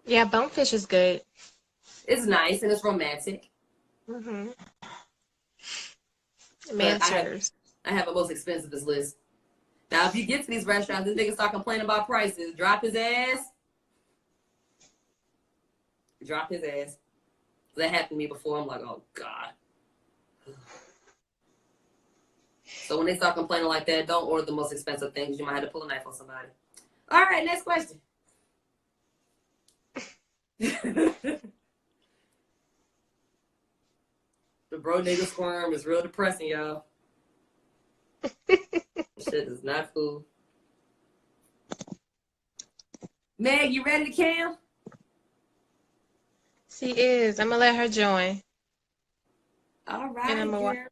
Yeah, Bonefish is good. It's nice and it's romantic. Mm-hmm. Man serves. I have a most expensive list. Now, if you get to these restaurants, this nigga start complaining about prices. Drop his ass. Drop his ass. That happened to me before. I'm like, oh, God. So when they start complaining like that, don't order the most expensive things. You might have to pull a knife on somebody. All right, next question. The bro nigga squirm is real depressing, y'all. Shit is not cool. Meg, you ready to cam? She is. I'm gonna let her join. All right, and I'm gonna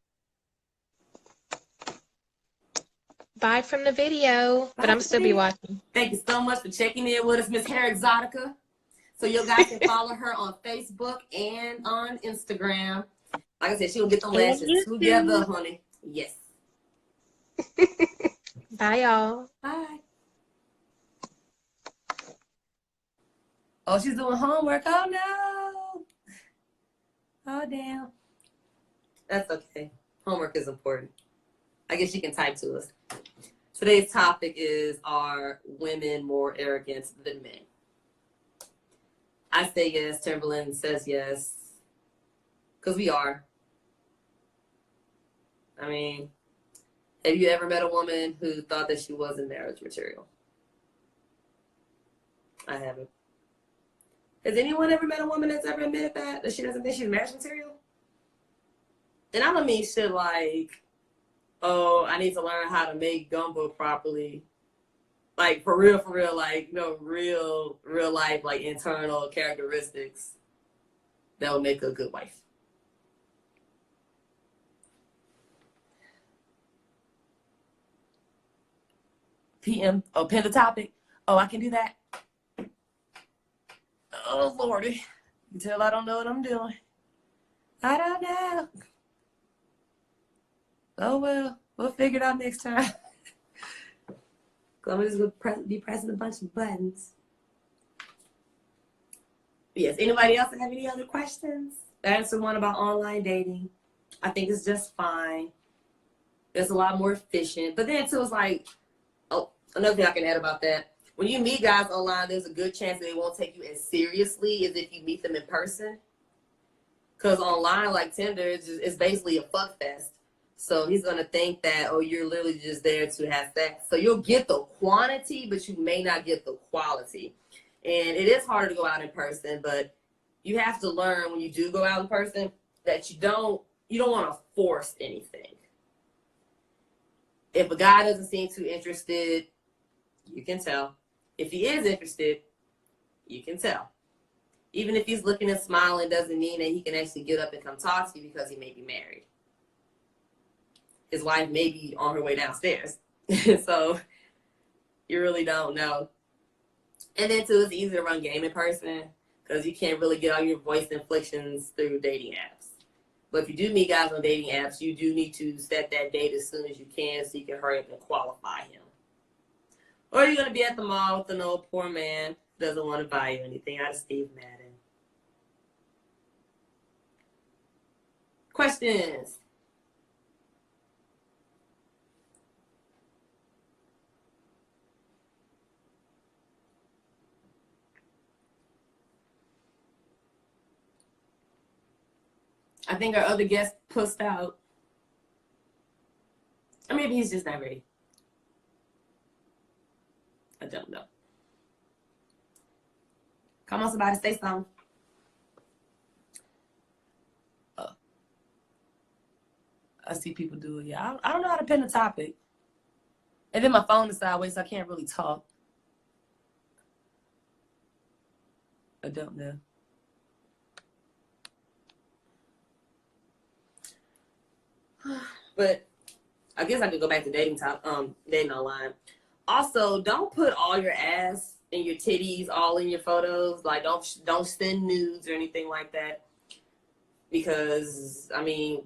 Bye from the video, but I'm still be watching. Thank you so much for checking in with us, Miss Hair Exotica. So you guys can follow her on Facebook and on Instagram. Like I said, she'll get the lashes together, honey. Yes. Bye, y'all. Bye. Oh, she's doing homework. Oh, no. Oh, damn. That's okay. Homework is important. I guess you can type to us. Today's topic is, are women more arrogant than men? I say yes. Timberlynn says yes. Because we are. I mean, have you ever met a woman who thought that she wasn't marriage material? I haven't. Has anyone ever met a woman that's ever admitted that she doesn't think she's marriage material? And I don't mean shit like, oh, I need to learn how to make gumbo properly. Like, for real, like, real life, like, internal characteristics that will make a good wife. PM, pin the topic. Oh, I can do that. Oh, Lordy. You tell I don't know what I'm doing. I don't know. Oh, well, we'll figure it out next time. I'm just going to be pressing a bunch of buttons. Yes, anybody else have any other questions? Answer one about online dating. I think it's just fine. It's a lot more efficient. But then, too, it's like, oh, another thing I can add about that. When you meet guys online, there's a good chance that they won't take you as seriously as if you meet them in person. Because online, like Tinder, it's basically a fuck fest. So he's going to think that, oh, you're literally just there to have sex. So you'll get the quantity, but you may not get the quality. And it is harder to go out in person, but you have to learn when you do go out in person that you don't want to force anything. If a guy doesn't seem too interested, you can tell. If he is interested, you can tell. Even if he's looking and smiling doesn't mean that he can actually get up and come talk to you because he may be married. His wife may be on her way downstairs. So you really don't know. And then, too, it's easy to run game in person because you can't really get all your voice inflections through dating apps. But if you do meet guys on dating apps, you do need to set that date as soon as you can so you can hurry up and qualify him. Or you're going to be at the mall with an old poor man who doesn't want to buy you anything out of Steve Madden. Questions? I think our other guest pussed out. Or maybe he's just not ready. I don't know. Come on, somebody, say something. I see people do it. Yeah, I don't know how to pin a topic. And then my phone is sideways, so I can't really talk. I don't know. But I guess I could go back to dating online. Also, don't put all your ass and your titties all in your photos. Like, don't send nudes or anything like that. Because, I mean,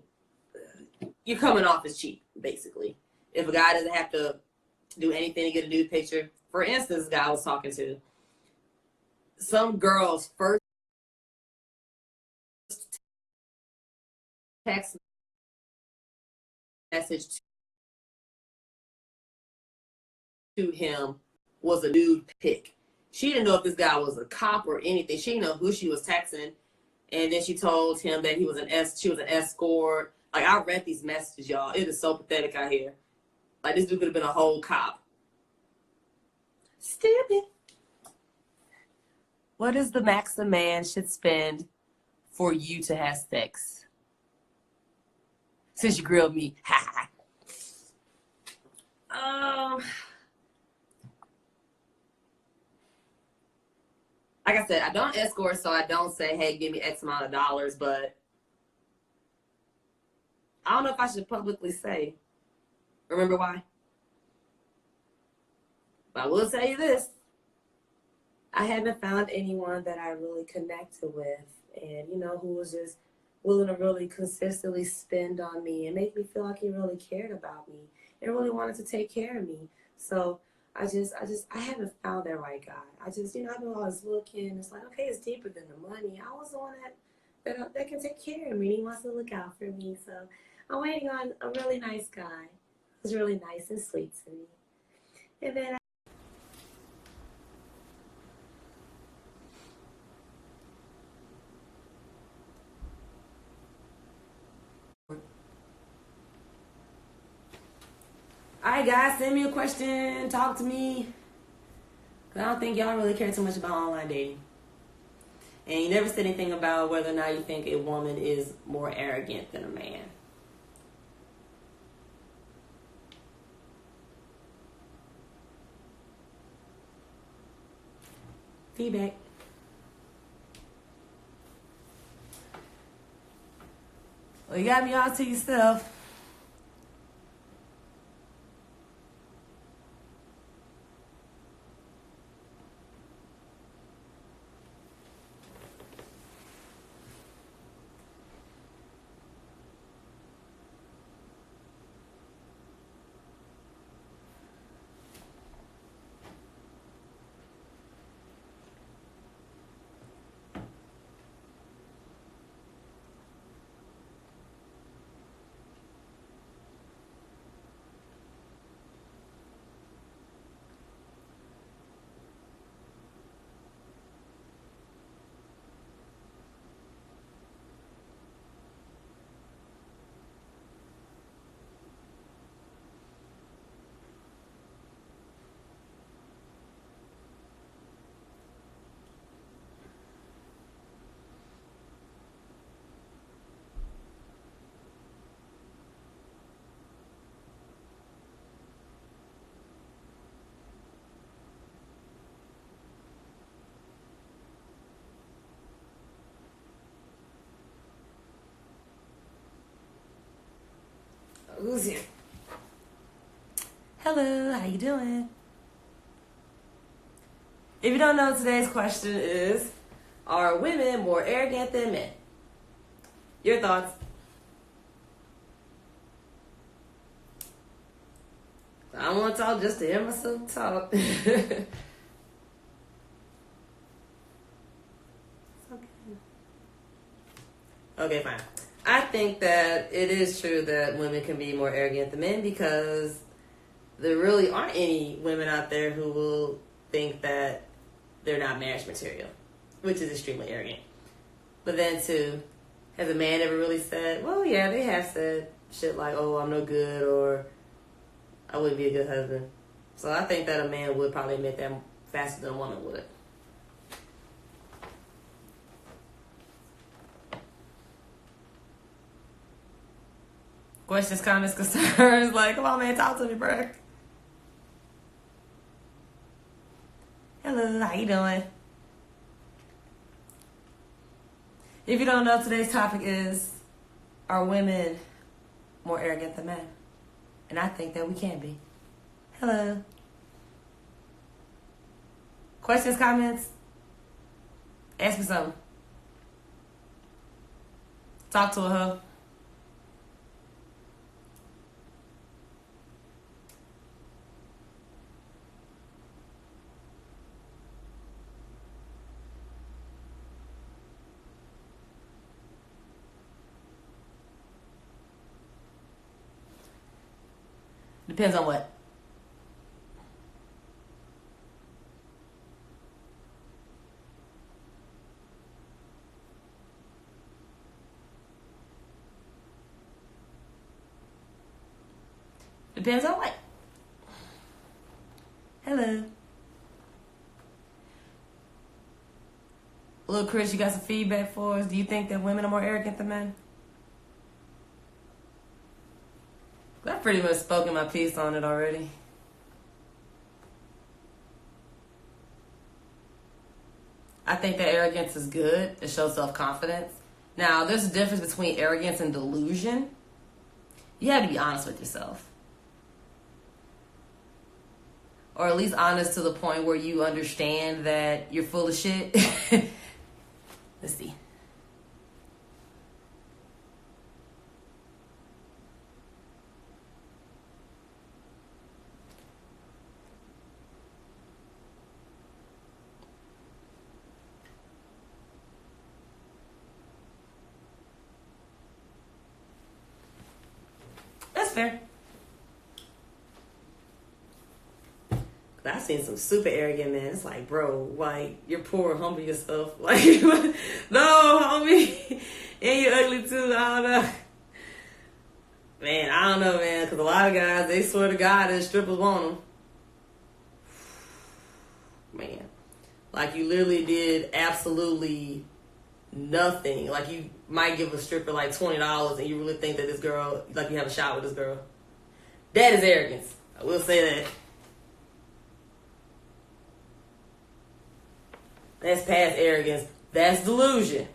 you're coming off as cheap, basically. If a guy doesn't have to do anything to get a nude picture. For instance, the guy I was talking to, some girl's first text message to him was a nude pic. She didn't know if this guy was a cop or anything. She didn't know who she was texting. And then she told him that she was an escort. Like, I read these messages, y'all. It is so pathetic out here. Like, this dude could have been a whole cop. Stupid. What is the max a man should spend for you to have sex? Since you grilled me. Ha ha. Like I said, I don't escort, so I don't say, hey, give me X amount of dollars, but I don't know if I should publicly say. Remember why? But I will tell you this. I haven't found anyone that I really connected with and, who was just willing to really consistently spend on me and make me feel like he really cared about me and really wanted to take care of me. So I haven't found that right guy. I've been always looking. It's like, okay, it's deeper than the money. I was the one that can take care of me. And he wants to look out for me. So I'm waiting on a really nice guy who's really nice and sweet to me. And then alright, guys, send me a question. Talk to me. Because I don't think y'all really care too much about online dating. And you never said anything about whether or not you think a woman is more arrogant than a man. Feedback. Well, you got me all to yourself. Who's here? Hello, how you doing? If you don't know, today's question is, are women more arrogant than men? Your thoughts? I don't want to talk just to hear myself talk. It's okay. Okay, fine. I think that it is true that women can be more arrogant than men because there really aren't any women out there who will think that they're not marriage material, which is extremely arrogant. But then too, has a man ever really said, well, yeah, they have said shit like, oh, I'm no good, or I wouldn't be a good husband. So I think that a man would probably admit that faster than a woman would. Questions, comments, concerns, like, come on, man, talk to me, bro. Hello, how you doing? If you don't know, today's topic is, are women more arrogant than men? And I think that we can be. Hello. Questions, comments? Ask me something. Talk to a hoe. Depends on what? Depends on what? Hello. Little Chris, you got some feedback for us? Do you think that women are more arrogant than men? I've pretty much spoken my piece on it already. I think that arrogance is good. It shows self-confidence. Now, there's a difference between arrogance and delusion. You have to be honest with yourself. or at least honest to the point where you understand that you're full of shit. Let's see. That's fair. I've seen some super arrogant men. It's like, bro, like, you're poor, humble yourself. Like, no, homie. And you're ugly too. I don't know. Man, I don't know, man. Because a lot of guys, they swear to God that strippers want them. Man. Like, you literally did absolutely nothing. Like, you might give a stripper like $20 and you really think that this girl, like, you have a shot with this girl. That is arrogance. I will say that. That's past arrogance. That's delusion.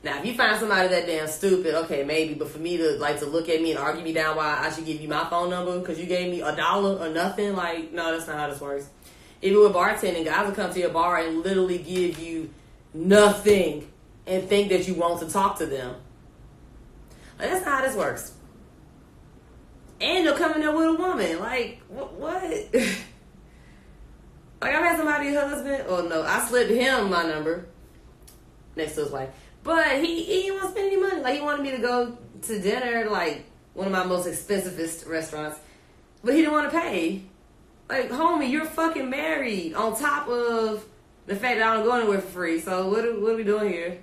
Now, if you find somebody that damn stupid, okay, maybe. But for me to look at me and argue me down why I should give you my phone number because you gave me $1 or nothing, like, no, that's not how this works. Even with bartending, guys will come to your bar and literally give you nothing and think that you want to talk to them. Like, that's not how this works. And they'll come in there with a woman. Like, what? Like, I've had somebody's husband, oh no, I slipped him my number next to his wife. But he didn't want to spend any money. Like, he wanted me to go to dinner, like, one of my most expensivest restaurants. But he didn't want to pay. Like, homie, you're fucking married on top of the fact that I don't go anywhere for free. So what are we doing here?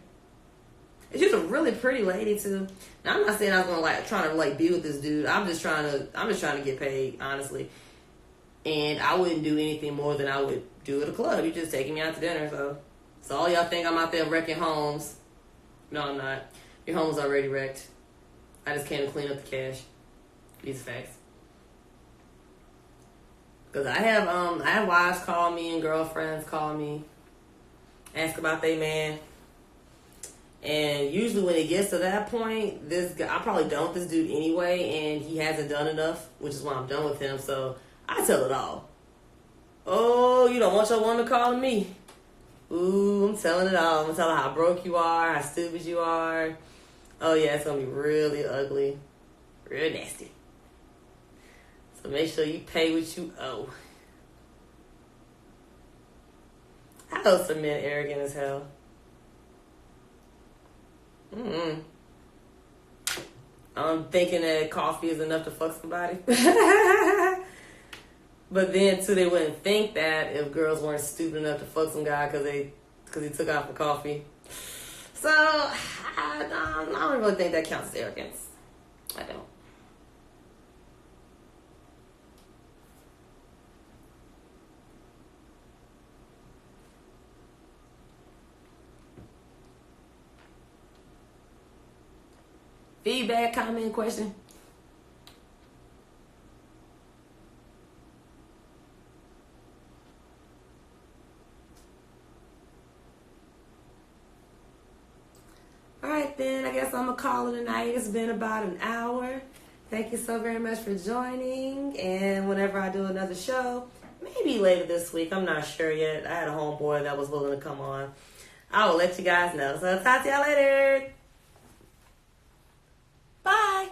And she's a really pretty lady, too. Now, I'm not saying I was going to, trying to, be with this dude. I'm just trying to get paid, honestly. And I wouldn't do anything more than I would do at a club. You're just taking me out to dinner, so all y'all think I'm out there wrecking homes. No, I'm not. Your home's already wrecked. I just came to clean up the cash. These are facts. Because I have wives call me and girlfriends call me, ask about their man. And usually when it gets to that point, this guy, I'm probably done with this dude anyway, and he hasn't done enough, which is why I'm done with him. So I tell it all. Oh, you don't want your woman calling me? Ooh, I'm telling it all. I'm going to tell her how broke you are, how stupid you are. Oh, yeah, it's going to be really ugly. Real nasty. So make sure you pay what you owe. I know some men arrogant as hell. I'm thinking that coffee is enough to fuck somebody. But then, too, they wouldn't think that if girls weren't stupid enough to fuck some guy because he took off the coffee. So, I don't really think that counts as arrogance. I don't. Feedback, comment, question? Alright then, I guess I'm going to call it a night. It's been about an hour. Thank you so very much for joining. And whenever I do another show, maybe later this week, I'm not sure yet. I had a homeboy that was willing to come on. I will let you guys know. So talk to y'all later. Bye.